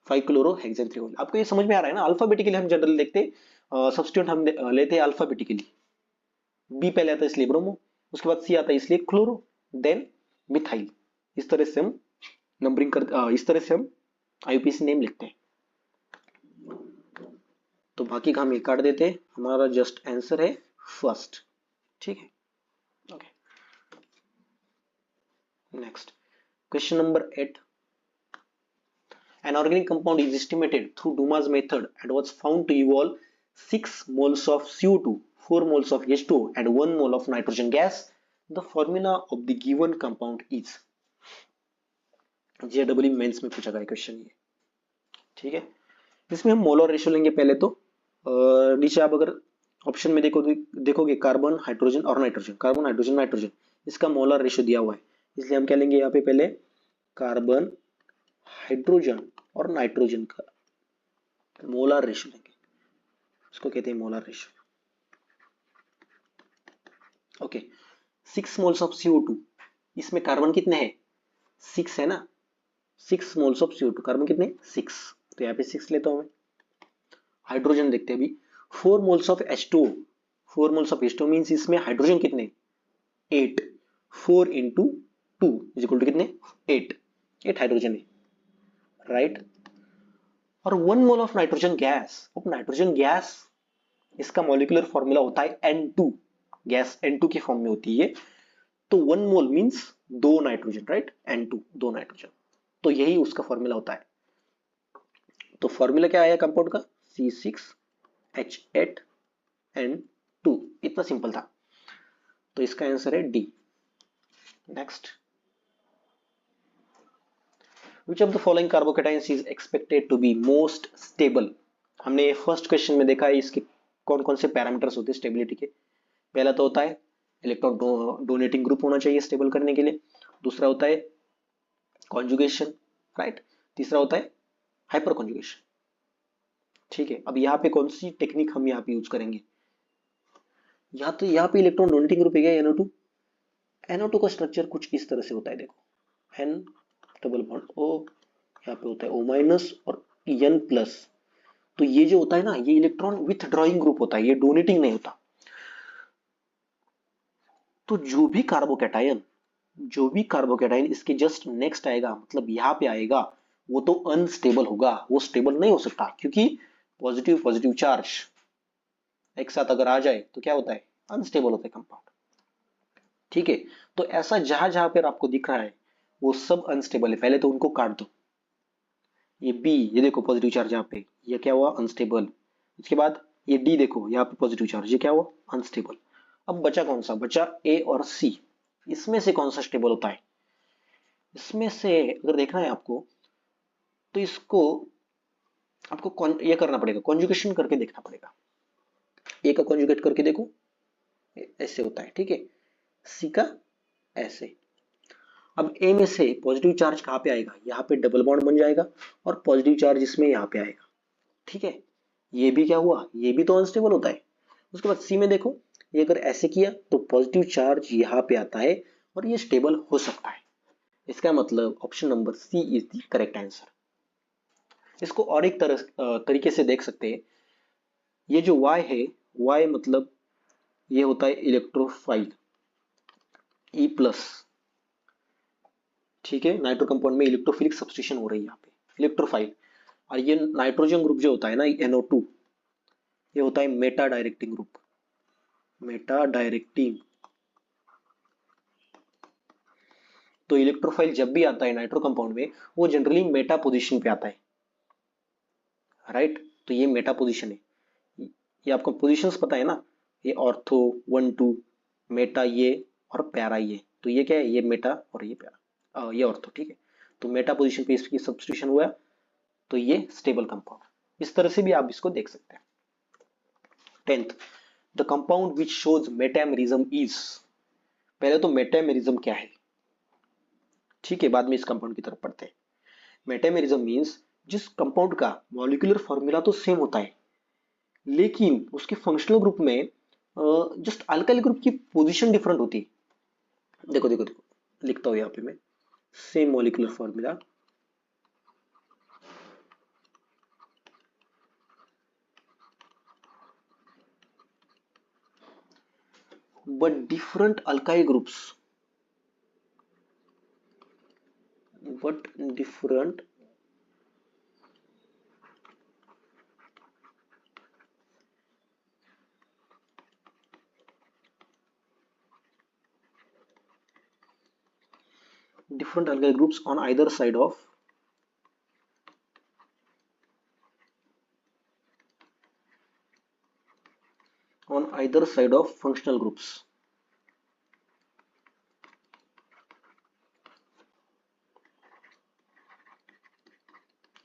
5 क्लोरो हेक्सेन 3 OH। आपको ये समझ में आ रहा है ना? अल्फाबेटिकली हम जनरल देखते, सब्स्टिट्यूएंट हम लेते हैं अल्फाबेटिकली। बी पहले आता है इसलिए ब्रोमो, उसके बाद सी आता है इसलिए क्लोरो, देन मिथाइल। इस तरह से हम नंबरिंग कर, इस तरह से हम आईयूपीएसी नेम लिखते हैं। तो बाकी का हम ये काट देते हैं, हमारा जस्ट आंसर है फर्स्ट। ठीक है, okay. Next question number 8। An organic compound is estimated through Dumas method and was found to evolve 6 moles of CO2, 4 moles of H2O and 1 mole of nitrogen gas. The formula of the given compound is। JEE mains में पूछा गया question ये। ठीक है, इसमें हम molar ratio लेंगे पहले तो। नीचे आप अगर ऑप्शन में देखोगे कार्बन, हाइड्रोजन और नाइट्रोजन, कार्बन, हाइड्रोजन, नाइट्रोजन, इसका मोलर रेशियो दिया हुआ है, इसलिए हम क्या लेंगे यहाँ पे पहले कार्बन, हाइड्रोजन और नाइट्रोजन का मोलर रेशियो लेंगे, इसको कहते हैं molar ratio. Okay, 6 moles of CO2, इसमें कार्बन कितने हैं? 6 है ना, 6 मोल्स ऑफ CO2, कार्बन कितने? 6, तो यहाँ पे 6 लेता हूं मैं। हाइड्रोजन देखते हैं अभी, 4 moles of H2O, 4 moles of H2O means इसमें हाइड्रोजन कितने? 8, 4 इंटू 2 इज इक्वल टू कितने? 8 हाइड्रोजन है, राइट। और 1 मोल ऑफ नाइट्रोजन गैस। अब नाइट्रोजन गैस, इसका मॉलिक्यूलर फॉर्मूला होता है N2, गैस N2 की फॉर्म में होती है, तो 1 mole means 2 nitrogen, right, N2 2 nitrogen, तो यही उसका फॉर्मूला होता है। तो फॉर्मूला क्या आया कंपाउंड का? C6H8N2, इतना सिंपल था, तो इसका आंसर है D. Next, Which of the following carbocations is expected to be most stable? हमने ये फर्स्ट क्वेश्चन में देखा है, इसके कौन कौन से पैरामीटर्स होते हैं स्टेबिलिटी के। पहला तो होता है इलेक्ट्रॉन डोनेटिंग ग्रुप होना चाहिए स्टेबल करने के लिए, दूसरा होता है कॉन्जुगेशन, राइट, तीसरा होता है हाइपर कॉन्जुगेशन। ठीक है, अब यहाँ पे कौन सी टेक्निक हम यहाँ पे यूज करेंगे? यहाँ पे इलेक्ट्रॉन डोनेटिंग ग्रुप है क्या? NO2, NO2 का स्ट्रक्चर कुछ इस तरह से होता है, देखो, N डबल बॉन्ड O, यहाँ पे होता है O- और N प्लस। तो ये जो होता है ना, ये इलेक्ट्रॉन विथ ड्रॉइंग ग्रुप होता है, ये डोनेटिंग नहीं होता। तो जो भी कार्बोकैटायन इसके जस्ट नेक्स्ट आएगा, मतलब यहाँ पे आएगा, वो तो अनस्टेबल होगा, वो स्टेबल नहीं हो सकता, क्योंकि पॉजिटिव पॉजिटिव चार्ज एक साथ अगर आ जाए तो क्या होता है? अनस्टेबल होता है कंपाउंड। ठीक है, तो ऐसा जहां जहां पर आपको दिख रहा है वो सब अनस्टेबल है, पहले तो उनको काट दो। ये बी, ये देखो पॉजिटिव चार्ज यहाँ पे, ये क्या हुआ? अनस्टेबल। इसके बाद ये डी देखो, यहाँ पे पॉजिटिव चार्ज, ये क्या हुआ? अनस्टेबल। अब बचा कौन सा? बचा ए और सी। इसमें से कौन सा स्टेबल होता है? इसमें से अगर देखना है आपको, तो इसको आपको ये करना पड़ेगा, कॉन्जुगेशन करके देखना पड़ेगा। ए का कॉन्जुगेट करके देखो, ऐसे होता है, ठीक है। सी का ऐसे। अब ए में से पॉजिटिव चार्ज कहाँ पे आएगा, यहाँ पे डबल बॉन्ड बन जाएगा और पॉजिटिव चार्ज इसमें यहाँ पे आएगा। ठीक है, ये भी क्या हुआ, ये भी तो अनस्टेबल होता है। उसके बाद सी में देखो, ये अगर ऐसे किया तो पॉजिटिव चार्ज यहाँ पे आता है और ये स्टेबल हो सकता है। इसका मतलब option number C is the correct answer. इसको और एक तरीके से देख सकते हैं। ये जो Y है, Y मतलब ये होता है इलेक्ट्रोफाइल E प्लस। ठीक है, नाइट्रो कंपाउंड में इलेक्ट्रोफिलिक सब्स्टिट्यूशन हो रही है यहाँ पे, इलेक्ट्रोफाइल। और ये नाइट्रोजन ग्रुप जो होता है ना, NO2, ये होता है Meta directing group, Meta directing. तो इलेक्ट्रोफाइल जब भी आता है नाइट्रो कंपाउंड में, वो जनरली मेटा पोजीशन पे आता है, राइट। तो ये मेटा पोजीशन है, ये आपको पोजीशंस पता है ना, ये ऑर्थो 1 2, मेटा ये और पैरा ये। तो ये क्या है, ये मेटा और ये पैरा, ये ऑर्थो। ठीक है, तो मेटा पोजीशन पे इसकी सब्स्टिट्यूशन हुआ, तो ये स्टेबल कंपाउंड। इस तरह से भी आप इसको देख सकते हैं। 10th, the compound which shows metamerism is. पहले तो मेटामेरिज्म क्या है, ठीक है, बाद में इस कंपाउंड की तरफ पढ़ते हैं। मेटामेरिज्म मींस जिस कंपाउंड का मॉलिक्यूलर फॉर्मूला तो सेम होता है, लेकिन उसके फंक्शनल ग्रुप में जस्ट अल्काइल ग्रुप की पोजीशन डिफरेंट होती है। देखो देखो देखो, लिखता हूं यहाँ पे मैं, same molecular formula but different alkyl groups, but different alkyl groups on either side of functional groups।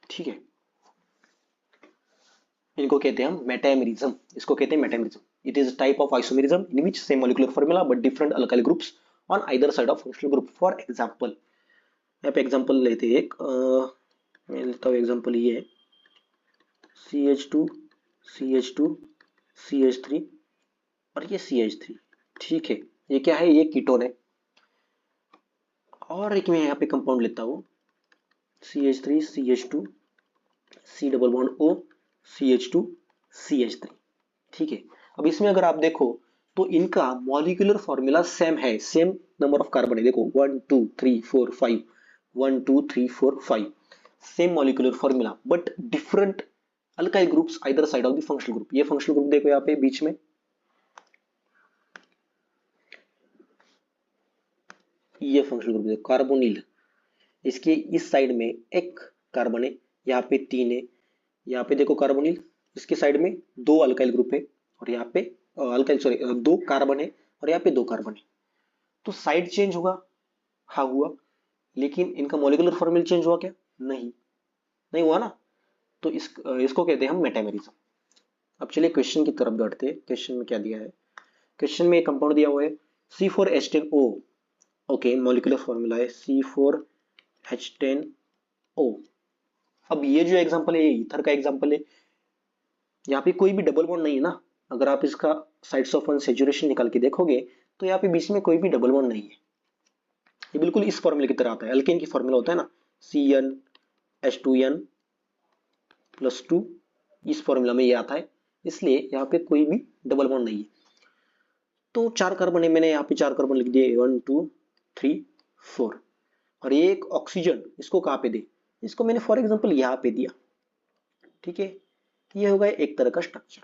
ठीक है, इनको कहते हैं हम मेटामेरिज्म, इसको कहते हैं metamerism. It is type of isomerism in which same molecular formula but different alkyl groups on either side of functional group. For example, यहाँ पे एग्जांपल लेते हैं एक, मैं लेता हूँ एग्जांपल ये है CH2 CH2 CH3 और ये CH3। ठीक है, ये क्या है, ये कीटोन है। और एक मैं यहाँ पे कंपाउंड लेता हूँ CH3 CH2 C double bond O CH2 CH3। ठीक है, अब इसमें अगर आप देखो तो इनका मॉलिक्यूलर फॉर्मूला सेम है, सेम नंबर ऑफ कार्बन है। देखो 1 2 3 4 5, 1 2 3 4 5, same molecular formula but different alkyl groups either side of the functional group. ये फंक्शनल ग्रुप देखो यहाँ पे बीच में, ये फंक्शनल ग्रुप देखो कार्बोनिल, इसके इस साइड में एक कार्बन है, यहाँ पे 3 है, यहाँ पे देखो कार्बोनिल, इसके साइड में 2 अल्काइल ग्रुप है और यहाँ पे अल्काइल सॉरी 2 कार्बन है और यहाँ पे 2 कार्बन है। तो साइड चेंज होगा, हाँ हुआ, लेकिन इनका मॉलिक्यूलर फॉर्मूला चेंज हुआ क्या, नहीं, नहीं हुआ ना। तो इसको कहते हैं हम मेटामेरिज्म। अब चलिए क्वेश्चन की तरफ बढ़ते हैं। क्वेश्चन में क्या दिया है, क्वेश्चन में एक कंपाउंड दिया हुआ है C4H10O। ओके, मॉलिक्यूलर फॉर्मूला है C4H10O। अब ये जो एग्जांपल है ये ईथर का एग्जांपल है, यहाँ पे कोई भी डबल बॉन्ड नहीं है ना। अगर आप इसका साइड्स ऑफ अनसैचुरेशन निकाल के देखोगे तो यहाँ पे बीच में कोई भी डबल बॉन्ड नहीं है। ये बिल्कुल इस फॉर्मूले की तरह आता है, अल्केन की फॉर्मूला होता है ना CnH2n+2, इस फॉर्मूला में ये आता है, इसलिए यहाँ पे कोई भी डबल बॉन्ड नहीं है। तो 4 कार्बन है, मैंने यहाँ पे 4 कार्बन लिख दिए 1 2 3 4, और ये एक ऑक्सीजन, इसको कहाँ पे दे, इसको मैंने फॉर एग्जांपल यहाँ पे दिया। ठीक है, ये होगा एक तरह का स्ट्रक्चर।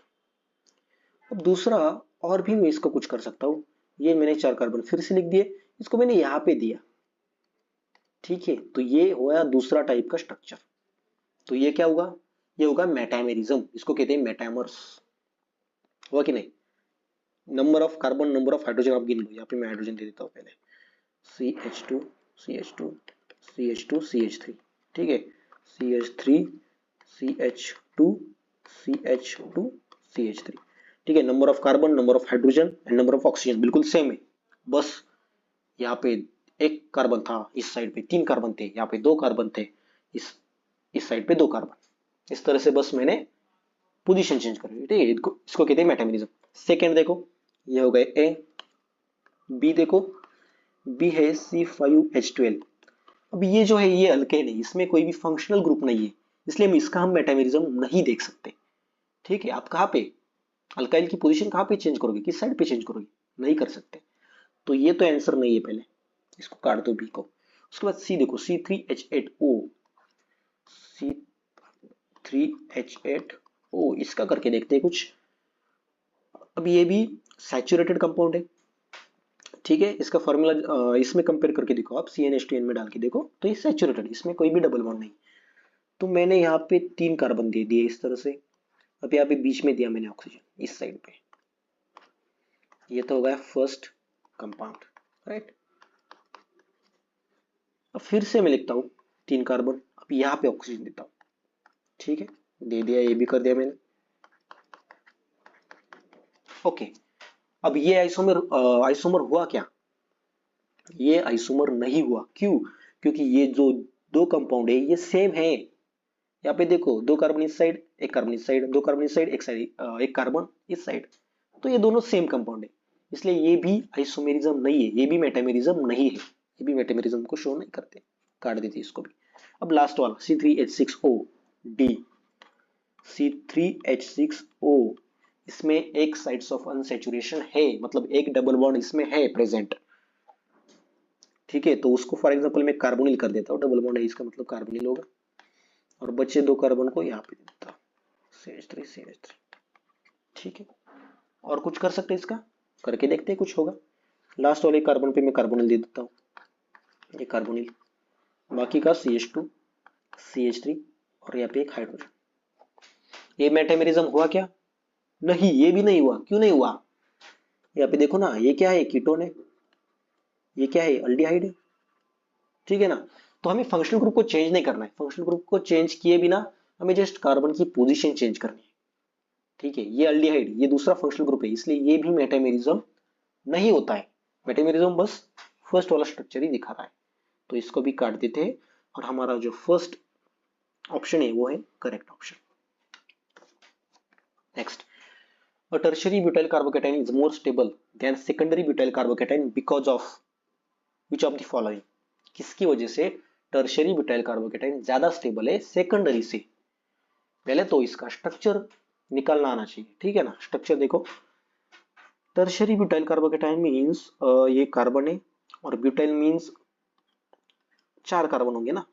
अब दूसरा और भी मैं इसको कुछ कर सकता हूँ, ये मैंने 4 कार्बन फिर से लिख दिए, इसको मैंने यहाँ पे दिया। ठीक है, तो ये होगा दूसरा टाइप का स्ट्रक्चर। तो ये क्या होगा, ये होगा मेटामेरिज्म, इसको कहते हैं मेटामर्स, हुआ कि नहीं। Number of carbon, number of hydrogen आप गिन लो, यहाँ पे मैं हाइड्रोजन दे देता हूँ पहले, CH2 CH2 CH2 CH3। ठीक है, CH3 CH2 CH2 CH3। ठीक है, number of carbon, number of hydrogen and number of oxygen बिल्कुल सेम है, बस यहाँ पे एक कार्बन था, इस साइड पे 3 कार्बन थे, यहाँ पे 2 कार्बन थे, इस साइड पे 2 कार्बन। इस तरह से बस मैंने पोजीशन चेंज कर ली, ठीक है। इसको कहते हैं मेटामेरिज्म। सेकेंड देखो, ये हो गए ए। बी देखो, बी है C5H12। अब ये जो है ये अल्केन है, इसमें कोई भी फंक्शनल ग्रुप नहीं है, इसलिए हम मेटामेरिज्म नहीं देख सकते, ठीक है। आप कहाँ पे अल्काइल की पोजीशन कहाँ पे चेंज करोगे, किस साइड पे चेंज करोगे, नहीं कर सकते। तो ये तो आंसर नहीं है, पहले इसको काट दो बी को। उसके बाद सी देखो, C3H8O, C3H8O, इसका करके देखते हैं कुछ। अब ये भी सैचुरेटेड कंपाउंड है, ठीक है। इसका फॉर्मूला इसमें कंपेयर करके देखो आप, CnH2n में डाल के देखो तो ये सैचुरेटेड, इसमें कोई भी डबल बॉन्ड नहीं। तो मैंने यहाँ पे 3 कार्बन दे दिए इस तरह से। अब यहाँ पे बीच में दिया मैंने ऑक्सीजन इस साइड पे। ये तो हो गया फर्स्ट कंपाउंड, राइट। अब फिर से मैं लिखता हूँ 3 कार्बन, अब यहाँ पे ऑक्सीजन देता हूँ, ठीक है। दे दिया, ये भी कर दिया मैंने, ओके। अब ये आइसोमर हुआ क्या, ये आइसोमर नहीं हुआ, क्यों? क्योंकि ये जो 2 कंपाउंड है ये सेम है। यहाँ पे देखो 2 कार्बन इस साइड, 1 कार्बन इस साइड, 2 कार्बन इस साइड, एक कार्बन इस साइड, तो ये दोनों सेम कंपाउंड है, इसलिए ये भी आइसोमेरिज्म नहीं है, ये भी मेटामेरिज्म नहीं है, ये भी मेटामेरिज्म को शो नहीं करते। काट देते इसको भी। अब लास्ट वाला C3H6O D, C3H6O, इसमें एक साइड्स ऑफ अनसैचुरेशन है, मतलब एक डबल बॉन्ड इसमें है प्रेजेंट, ठीक है। तो उसको फॉर एग्जांपल मैं कार्बोनिल कर देता हूँ, डबल बॉन्ड है इसका मतलब कार्बोनिल होगा, और बचे 2 कार्बन को यहाँ पे देता हूँ CH3, ठीक है। और कुछ कर सकते हैं इसका, करके देखते हैं कुछ होगा। लास्ट वाले कार्बन पे मैं कार्बोनिल दे देता हूँ, ये कार्बोनिल, बाकी का CH2, CH3 और यहाँ पे एक हाइड्रोजन। ये मेटामेरिज्म हुआ क्या? नहीं, ये भी नहीं हुआ। क्यों नहीं हुआ? यहाँ पे देखो ना, ये क्या है, कीटोन है, ये क्या है, अल्डिहाइड है, ठीक है ना। तो हमें फंक्शनल ग्रुप को चेंज नहीं करना है, फंक्शनल ग्रुप को चेंज किए बिना हमें जस्ट कार्बन की पोजीशन चेंज करनी है, ठीक है। ये अल्डिहाइड, ये दूसरा फंक्शनल ग्रुप है, इसलिए ये भी मेटामेरिज्म नहीं होता है। मेटामेरिज्म बस फर्स्ट वाला स्ट्रक्चर ही दिखा रहा है। तो इसको भी काट देते हैं, और हमारा जो फर्स्ट ऑप्शन है वो है correct option. Next, a tertiary butyl carbocation is more stable than secondary butyl carbocation because of which of the following? किसकी वजह से टर्शरी ब्यूटाइल कार्बोकेटाइन ज्यादा स्टेबल है सेकेंडरी से? पहले तो इसका स्ट्रक्चर निकालना आना चाहिए, ठीक है ना। स्ट्रक्चर देखो, टर्शरी ब्यूटाइल कार्बोकेटाइन मींस ये कार्बन है, और ब्यूटाइल मींस 4 कार्बन होंगे ना,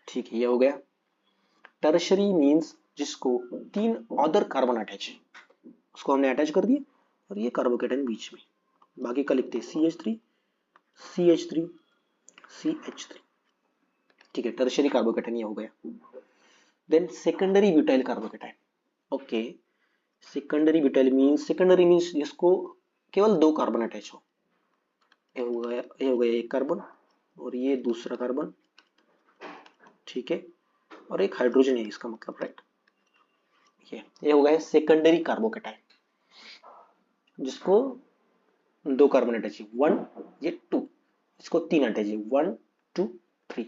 ठीक है, ये हो गया। टर्शरी मींस जिसको 3 अदर कार्बन अटैच है, उसको हमने अटैच कर दिया, और ये कार्बोकेटाइन बीच में, बाकी का लिखते हैं CH3, CH3, CH3, ठीक है। टर्शरी कार्बोकेटाइन ये हो गया। Then secondary butyl carbocation, okay. Secondary means जिसको केवल 2 कार्बन अटैच हो, ये हो गया एक कार्बन, और ये दूसरा कार्बन, ठीक है, और एक हाइड्रोजन है इसका मतलब, राइट। ये हो गया सेकेंडरी कार्बोकेटाइन, जिसको 2 कार्बन अटैच है, 1, ये 2, इसको 3 अटैच है, 1, 2, 3,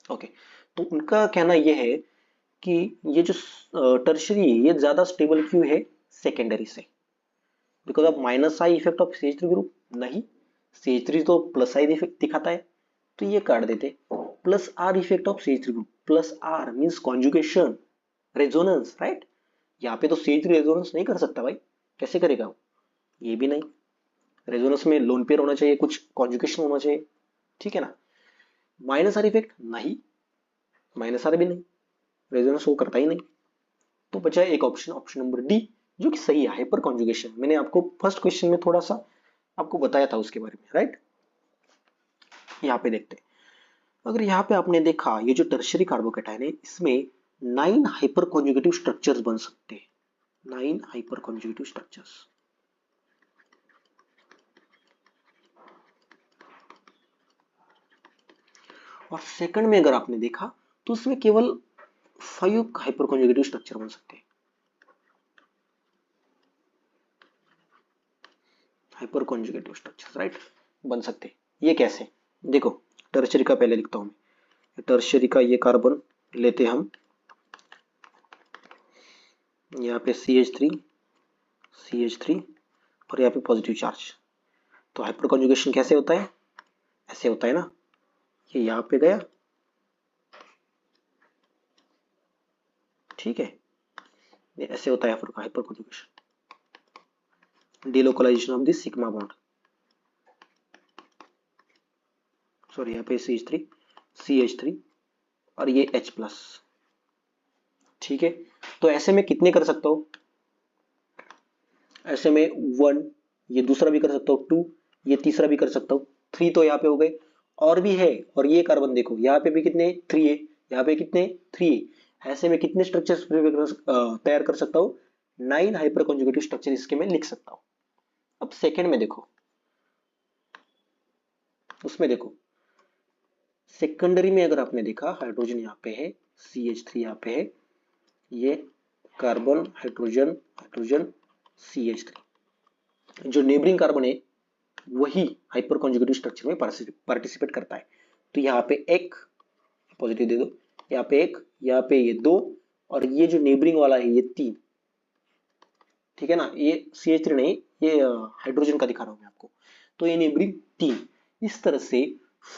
ओके। तो उनका कहना यह है कि ये जो टर्शरी है ये ज्यादा स्टेबल क्यों है सेकेंडरी से? Because of minus I effect of CH3 group? नहीं, CH3 तो प्लस आई इफेक्ट दिखाता है, तो ये काट देते। Plus R effect of CH3 group, plus R means conjugation, resonance, right. यहाँ पे तो CH3 रेजोनेंस नहीं कर सकता भाई, कैसे करेगा वो? ये भी नहीं, रेजोनेंस में लोन पेयर होना चाहिए, कुछ कॉन्जुगेशन होना चाहिए, ठीक है ना। माइनस आर इफेक्ट नहीं, माइनस आर भी नहीं, रेजोनेंस वो करता ही नहीं। तो बचा एक ऑप्शन, ऑप्शन नंबर डी, जो कि सही है, हाइपर कॉन्जुगेशन। मैंने आपको फर्स्ट क्वेश्चन में थोड़ा सा आपको बताया था उसके बारे में, राइट। यहाँ पे देखते हैं, अगर यहाँ पे आपने देखा ये जो टर्शरी कार्बोकेटाइन है इसमें 9 हाइपर कॉन्जुगेटिव स्ट्रक्चर्स बन सकते हैं, 9 हाइपर कॉन्जुगेटिव स्ट्रक्चर्स। और सेकंड में अगर आपने देखा तो उसमें केवल 5 हाइपर कॉन्जुगेटिव स्ट्रक्चर बन सकते हैं, हाइपर कॉन्जुगेटिव स्ट्रक्चर्स, राइट, बन सकते हैं। ये कैसे, देखो टर्शियरी का पहले लिखता हूं मैं। टर्शियरी का ये कार्बन लेते हैं हम, यहाँ पे CH3 और यहाँ पे पॉजिटिव चार्ज। तो हाइपर कॉन्जुगेशन कैसे होता है, ऐसे होता है ना, ये यहाँ पे गया, ठीक है, ये ऐसे होता है hyper conjugation, delocalisation of this sigma bond, sorry यहाँ पे CH3 और ये H+, ठीक है। तो ऐसे में कितने कर सकता हूँ, ऐसे में 1, ये दूसरा भी कर सकता हूँ 2, ये तीसरा भी कर सकता हूँ 3, तो यहाँ पे हो गए, और भी है, और ये कार्बन देखो यहाँ पे भी कितने 3 है, यहाँ पे कितने 3 है। ऐसे में कितने स्ट्रक्चर्स तैयार कर सकता हूँ, 9 हाइपर कॉन्जुगेटिव स्ट्रक्चर इसके में लिख सकता हूँ। अब सेकंड में देखो, उसमें देखो सेकेंडरी में अगर आपने देखा, हाइड्रोजन यहाँ पे है, CH3 यहाँ पे है, ये कार्बन हाइड्रोजन CH3, जो नेबरिंग कार्बन है वही हाइपर कॉन्जुगेटिव स्ट्रक्चर में पार्टिसिपेट करता है। तो यहाँ पे एक पॉजिटिव दे दो, यहाँ पे एक, यहाँ पे ये 2, और ये जो नेबरिंग वाला है ये 3, ठीक है ना, ये CH3 नहीं, ये हाइड्रोजन का दिखा रहा हूं मैं आपको। तो ये नेबरिंग 3, इस तरह से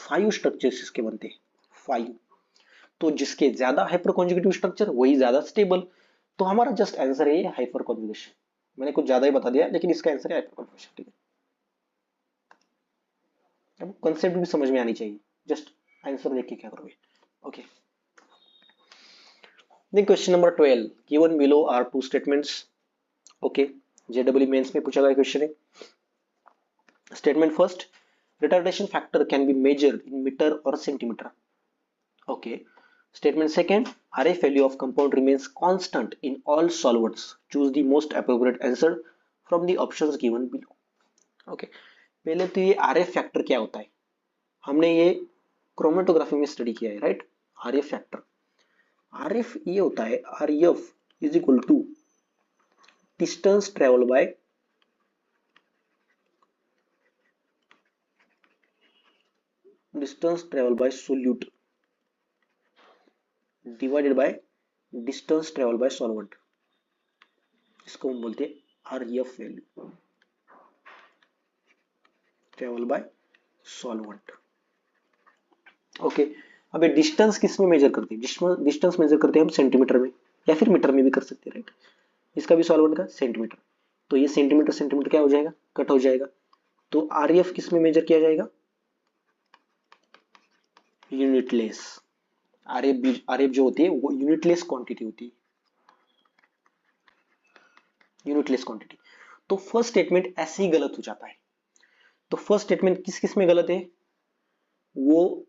5 स्ट्रक्चर्स इसके बनते हैं, 5। तो जिसके ज्यादा हाइपर कॉन्जुगेटिव स्ट्रक्चर वही ज्यादा स्टेबल। तो हमारा जस्ट आंसर है हाइपर कॉन्जुगेशन। मैंने कुछ ज्यादा ही बता दिया, लेकिन इसका आंसर है हाइपर कॉन्जुगेशन, ठीक है। अब कंसेप्ट भी समझ में आनी चाहिए, जस्ट आंसर देख के क्या करोगे, okay. Then question number 12, given below are two statements, okay, JEE mains में पूछा गया क्वेश्चन है। Statement first, retardation factor can be measured in meter or centimeter, okay. Statement second, RF value of compound remains constant in all solvents. Choose the most appropriate answer from the options given below, okay. पहले तो ये RF factor क्या होता है, हमने ये chromatography में study किया है, राइट। RF फैक्टर, RF ये होता है, RF is equal to distance travel by solute divided by distance travel by solvent, इसको हम बोलते हैं RF value, travel by solvent, okay. अब ये डिस्टेंस किस में मेजर करते हैं, डिस्टेंस मेजर करते हैं हम सेंटीमीटर में, या फिर मीटर में भी कर सकते हैं, राइट। इसका भी सॉल्वेंट का सेंटीमीटर, तो ये सेंटीमीटर क्या हो जाएगा, कट हो जाएगा। तो RF किस में मेजर किया जाएगा, यूनिटलेस। RF जो होती है वो यूनिटलेस क्वांटिटी होती है, यूनिटलेस क्वांटिटी। तो फर्स्ट स्टेटमेंट ऐसे ही गलत हो जाता है। तो फर्स्ट स्टेटमेंट किस किस में गलत है, वो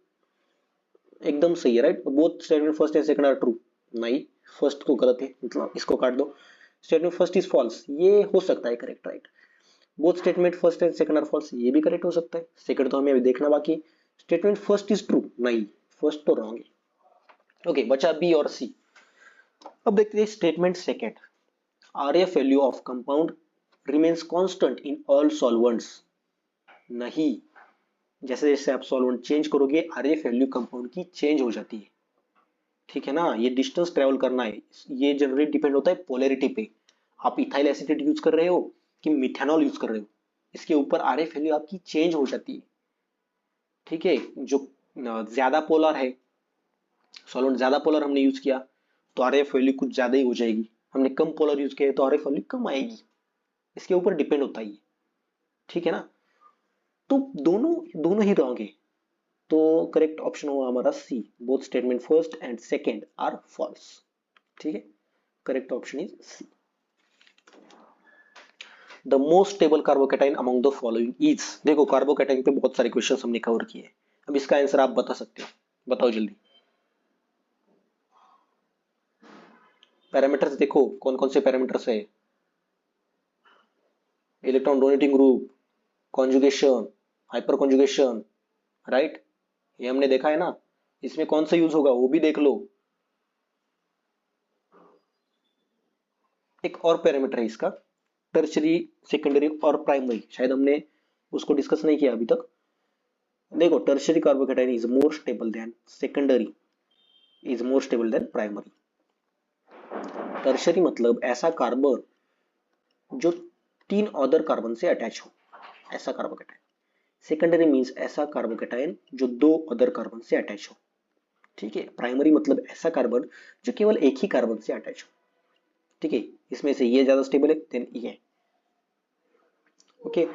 एकदम सही है, right. Both statement first and second are true, नहीं, फर्स्ट तो गलत है, मतलब इसको काट दो। स्टेटमेंट फर्स्ट इज फॉल्स, ये हो सकता है correct, right. Both statement first and second are false, ये भी करेक्ट हो सकता है, सेकंड तो हमें अभी देखना बाकी। स्टेटमेंट फर्स्ट इज ट्रू, नहीं, फर्स्ट तो रॉन्ग है, ओके। बचा बी और सी। अब देखते हैं statement second, RF value of compound remains constant in all solvents, नहीं, जैसे जैसे आप सॉल्वेंट चेंज करोगे RF वैल्यू कंपाउंड की चेंज हो जाती है, ठीक है ना। ये डिस्टेंस ट्रेवल करना है, ये जनरली डिपेंड होता है पोलैरिटी पे, आप इथाइल एसिटेट यूज कर रहे हो कि मिथेनॉल यूज कर रहे हो, इसके ऊपर RF वैल्यू आपकी चेंज हो जाती है, ठीक है। जो ज्यादा पोलर है, सॉल्वेंट ज्यादा पोलर हमने यूज किया तो RF वैल्यू कुछ ज्यादा ही हो जाएगी, हमने कम पोलर यूज किया तो RF वैल्यू कम आएगी, इसके ऊपर डिपेंड होता है, ठीक है ना। तो दोनों दोनों ही रॉन्ग है, तो करेक्ट ऑप्शन होगा हमारा C, both statement first and second are false, ठीक है। Correct option is C. The most stable carbocation among the following is, देखो कार्बोकैटायन पे बहुत सारे क्वेश्चन हमने कवर किए, अब इसका आंसर आप बता सकते हो, बताओ जल्दी। पैरामीटर्स देखो कौन कौन से पैरामीटर्स है, electron donating group, conjugation, hyper conjugation, right, ये हमने देखा है ना। इसमें कौन सा यूज होगा वो भी देख लो। एक और पैरामीटर है इसका, टर्शरी, सेकेंडरी और प्राइमरी, शायद हमने उसको डिस्कस नहीं किया अभी तक। देखो, tertiary carbocation is more stable then secondary, is more stable then primary. Tertiary मतलब ऐसा कार्बन जो 3 अदर कार्बन से अटैच हो, ऐसा कार्बोकेटाइन। सेकेंडरी मींस ऐसा कार्बोकेटाइन जो 2 अदर कार्बन से अटैच हो, ठीक है। प्राइमरी मतलब ऐसा कार्बन जो केवल एक ही कार्बन से अटैच हो, ठीक है। इसमें से ये ज्यादा स्टेबल है देन ये, ओके।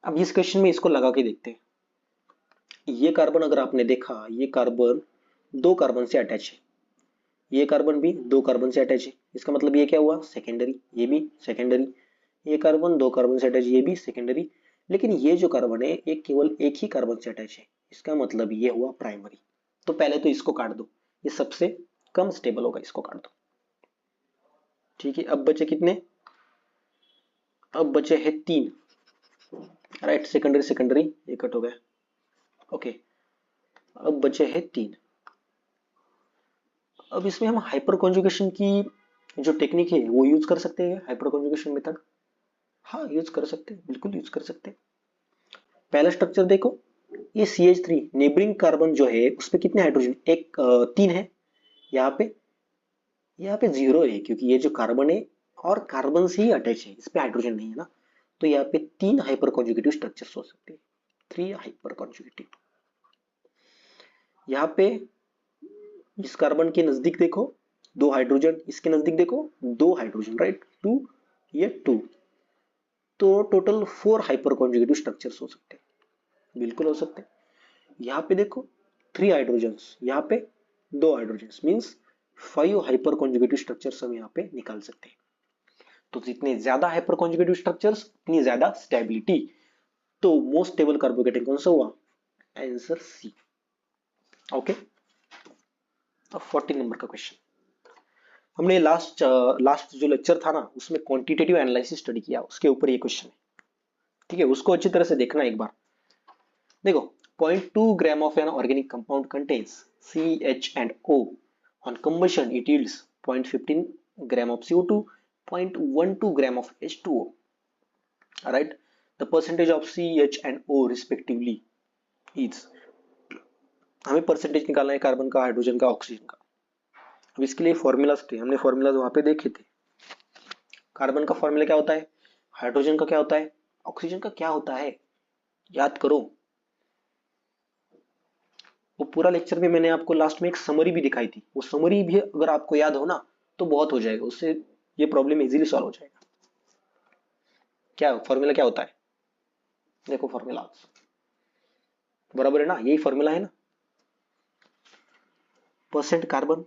अब इस क्वेश्चन में इसको लगा के देखते हैं। ये कार्बन अगर आपने देखा, ये कार्बन 2 कार्बन से अटैच है, ये कार्बन भी 2 कार्बन से अटैच है, इसका मतलब ये क्या हुआ, सेकेंडरी। ये भी सेकेंडरी, ये कार्बन 2 कार्बन से अटैच, ये भी सेकेंडरी। लेकिन ये जो कार्बन है ये केवल एक ही कार्बन से अटैच है, इसका मतलब ये हुआ प्राइमरी। तो पहले तो इसको काट दो, ये सबसे कम स्टेबल होगा, इसको काट दो, ठीक है। अब बचे कितने, अब बचे हैं 3, राइट। सेकेंडरी सेकेंडरी ये कट हो गया, ओके। अब बचे हैं 3। अब इसमें हम हाइपर कॉन्जुगेशन की जो टेक्निक है वो यूज कर सकते हैं, हाइपर कॉन्जुगेशन मेथड। हाँ, यूज कर सकते हैं, बिल्कुल यूज कर सकते हैं। पहला स्ट्रक्चर देखो, ये CH3 नेबरिंग कार्बन जो है उसमें कितने हाइड्रोजन, 3 है। यहाँ पे 0 है, क्योंकि ये जो कार्बन है और कार्बन से ही अटैच है, इस पे हाइड्रोजन नहीं है ना। तो यहाँ पे 3 हाइपर कॉन्जुगेटिव स्ट्रक्चर्स हो सकते हैं, 3 हाइपर कॉन्जुगेटिव। यहाँ पे इस कार्बन के नजदीक देखो 2 हाइड्रोजन, इसके नजदीक देखो 2 हाइड्रोजन, राइट। 2, ये 2, तो टोटल 4 हाइपर कॉन्जुगेटिव स्ट्रक्चर्स हो सकते हैं, बिल्कुल हो सकते हैं। यहाँ पे देखो 3 हाइड्रोजन्स, यहाँ पे 2 hydrogens, means 5 hyper conjugative structures हम यहाँ पे निकाल सकते हैं। तो जितने ज्यादा हाइपर कॉन्जुगेटिव स्ट्रक्चर्स उतनी ज्यादा स्टेबिलिटी। तो मोस्ट स्टेबल कार्बोकेटाइन कौन सा हुआ, आंसर सी, ओके। अब 14 नंबर का क्वेश्चन, हमने लास्ट जो लेक्चर था ना उसमें क्वांटिटेटिव एनालिसिस स्टडी किया, उसके ऊपर ये क्वेश्चन है, ठीक है। उसको अच्छी तरह से देखना एक बार। देखो, 0.2 gram of an organic compound contains CH&O, on combustion it yields 0.15 gram of CO2, 0.12 gram of H2O, right? The percentage of CH&O respectively is, हमें परसेंटेज निकालना है कार्बन का, हाइड्रोजन का, ऑक्सीजन का। अब इसके लिए फॉर्मूलाज थे, हमने फॉर्मूलाज वहां पे देखे थे। कार्बन का फॉर्मूला क्या होता है, हाइड्रोजन का क्या होता है, ऑक्सीजन का क्या होता है, याद करो। वो पूरा लेक्चर में मैंने आपको लास्ट में एक समरी भी दिखाई थी, वो समरी भी अगर आपको याद हो ना तो बहुत हो जाएगा, उससे ये प्रॉब्लम इजीली सॉल्व हो जाएगा। क्या फॉर्मूला क्या होता है, देखो फॉर्मूला बराबर है ना, यही फॉर्मूला है ना। परसेंट कार्बन,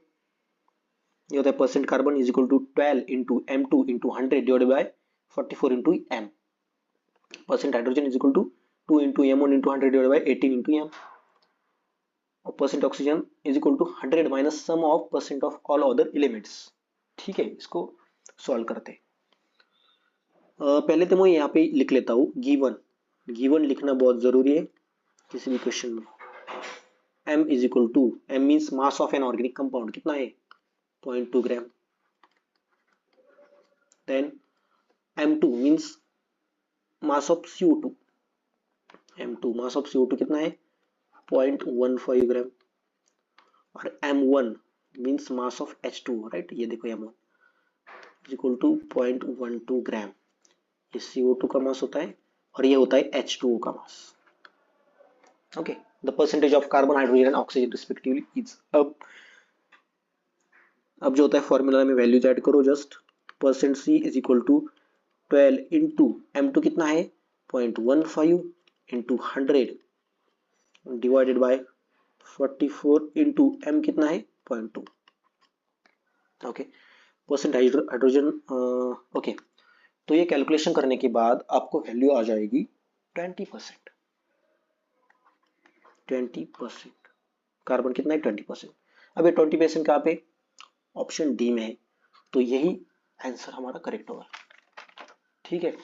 ये होता है percent carbon is equal to 12 into M2 into 100 divided by 44 into M। Percent hydrogen is equal to 2 into M1 into 100 divided by 18 into M। और percent oxygen is equal to 100 minus sum of percent of all other elements, ठीक है। इसको solve करते हैं। पहले तो मैं यहाँ पे लिख लेता हूँ गिवन, गिवन लिखना बहुत जरूरी है किसी भी क्वेश्चन में। M is equal to, M means mass of an organic compound कितना है 0.2 gram. Then M2 means mass of CO2, M2 mass of CO2 कितना है 0.15 ग्राम। और M1 means mass of H2, right. ये देखो M1 इज इक्वल टू 0.12 ग्राम, ये CO2 का मास होता है और ये होता है H2O का mass, okay. The percentage of carbon, hydrogen and oxygen respectively is, अब जो होता है फॉर्मूला में वैल्यूज ऐड करो just. Percent C is equal to 12 into M2 कितना है 0.15 into 100 divided by 44 into M कितना है 0.2, ओके। Percent hydrogen, okay. तो ये कैलकुलेशन करने के बाद आपको वैल्यू आ जाएगी 20%, 20%। कार्बन कितना है 20%। अब ये 20% कहाँ पे, ऑप्शन डी में है, तो यही आंसर हमारा करेक्ट होगा, ठीक है।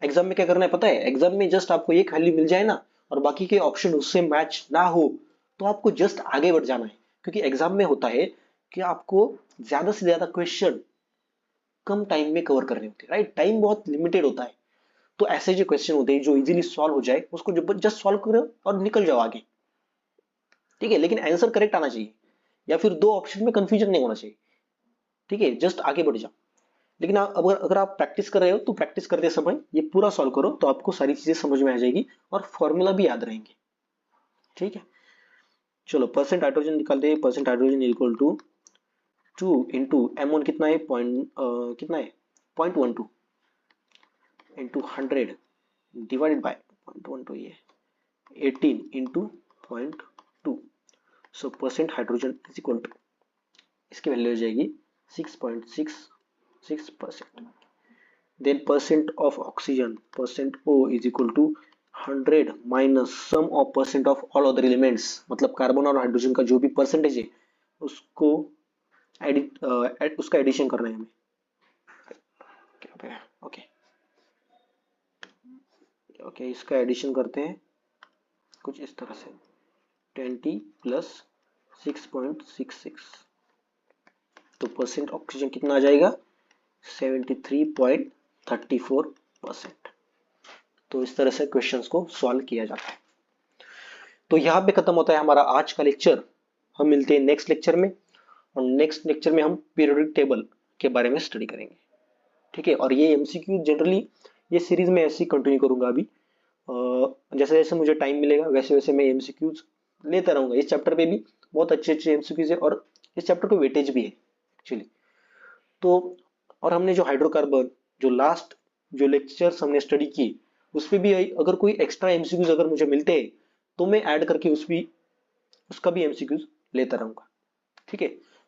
एग्जाम में क्या करना है पता है, एग्जाम में जस्ट आपको एक वैल्यू मिल जाए ना और बाकी के ऑप्शन उससे मैच ना हो तो आपको जस्ट आगे बढ़ जाना है, क्योंकि एग्जाम में होता है कि आपको ज्यादा से ज्यादा क्वेश्चन कम टाइम में कवर करने होते हैं, राइट। टाइम बहुत लिमिटेड होता है, तो ऐसे जो क्वेश्चन होते हैं जो इजीली सॉल्व हो जाए उसको जस्ट सॉल्व करो और निकल जाओ आगे, ठीक है। लेकिन आंसर करेक्ट आना चाहिए, या फिर दो ऑप्शन में कंफ्यूजन नहीं होना चाहिए, ठीक है। जस्ट आगे बढ़ जाओ। लेकिन अगर आप प्रैक्टिस कर रहे हो तो प्रैक्टिस करते समय ये पूरा सॉल्व करो, तो आपको सारी चीजें समझ में आ जाएगी और फॉर्मूला भी याद रहेंगे, ठीक है। चलो परसेंट हाइड्रोजन निकालते हैं। Percent hydrogen equal to 2 into M1 कितना है, कितना है 0.12 इंटू 100 डिवाइडेड बाय 0.12, ये 18 into 0.2। So percent hydrogen is equal to, इसकी वैल्यू हो जाएगी 6.66%। then percent of oxygen, percent O is equal to 100 minus sum of percent of all other elements, मतलब carbon और हाइड्रोजन का जो भी परसेंटेज है उसको उसका एडिशन करना है हमें, ओके ओके। इसका एडिशन करते हैं कुछ इस तरह से, 20 प्लस 6.66, तो परसेंट ऑक्सीजन कितना आ जाएगा 73.34%। तो इस तरह से क्वेश्चंस को सॉल्व किया जाता है। तो यहाँ पे खत्म होता है हमारा आज का लेक्चर। हम मिलते हैं नेक्स्ट लेक्चर में, और नेक्स्ट लेक्चर में हम पीरियोडिक टेबल के बारे में स्टडी करेंगे, ठीक है। और ये एमसीक्यू जनरली ये सीरीज में ऐसे ही कंटिन्यू करूंगा अभी, जैसे जैसे मुझे टाइम मिलेगा वैसे वैसे मैं एमसीक्यूज लेता रहूंगा। इस चैप्टर पे भी बहुत अच्छे अच्छे एमसीक्यूज है, और इस चैप्टर को वेटेज भी है एक्चुअली। तो और हमने जो हाइड्रोकार्बन जो लास्ट जो लेक्चर्स हमने स्टडी की उसमें भी अगर कोई एक्स्ट्रा एमसीक्यूज अगर मुझे मिलते हैं तो मैं ऐड करके उसका भी एमसीक्यूज लेता रहूंगा, ठीक है।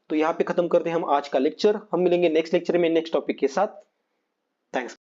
तो यहाँ पे खत्म करते हैं हम आज का लेक्चर। हम मिलेंगे नेक्स्ट लेक्चर में नेक्स्ट टॉपिक के साथ। थैंक्स।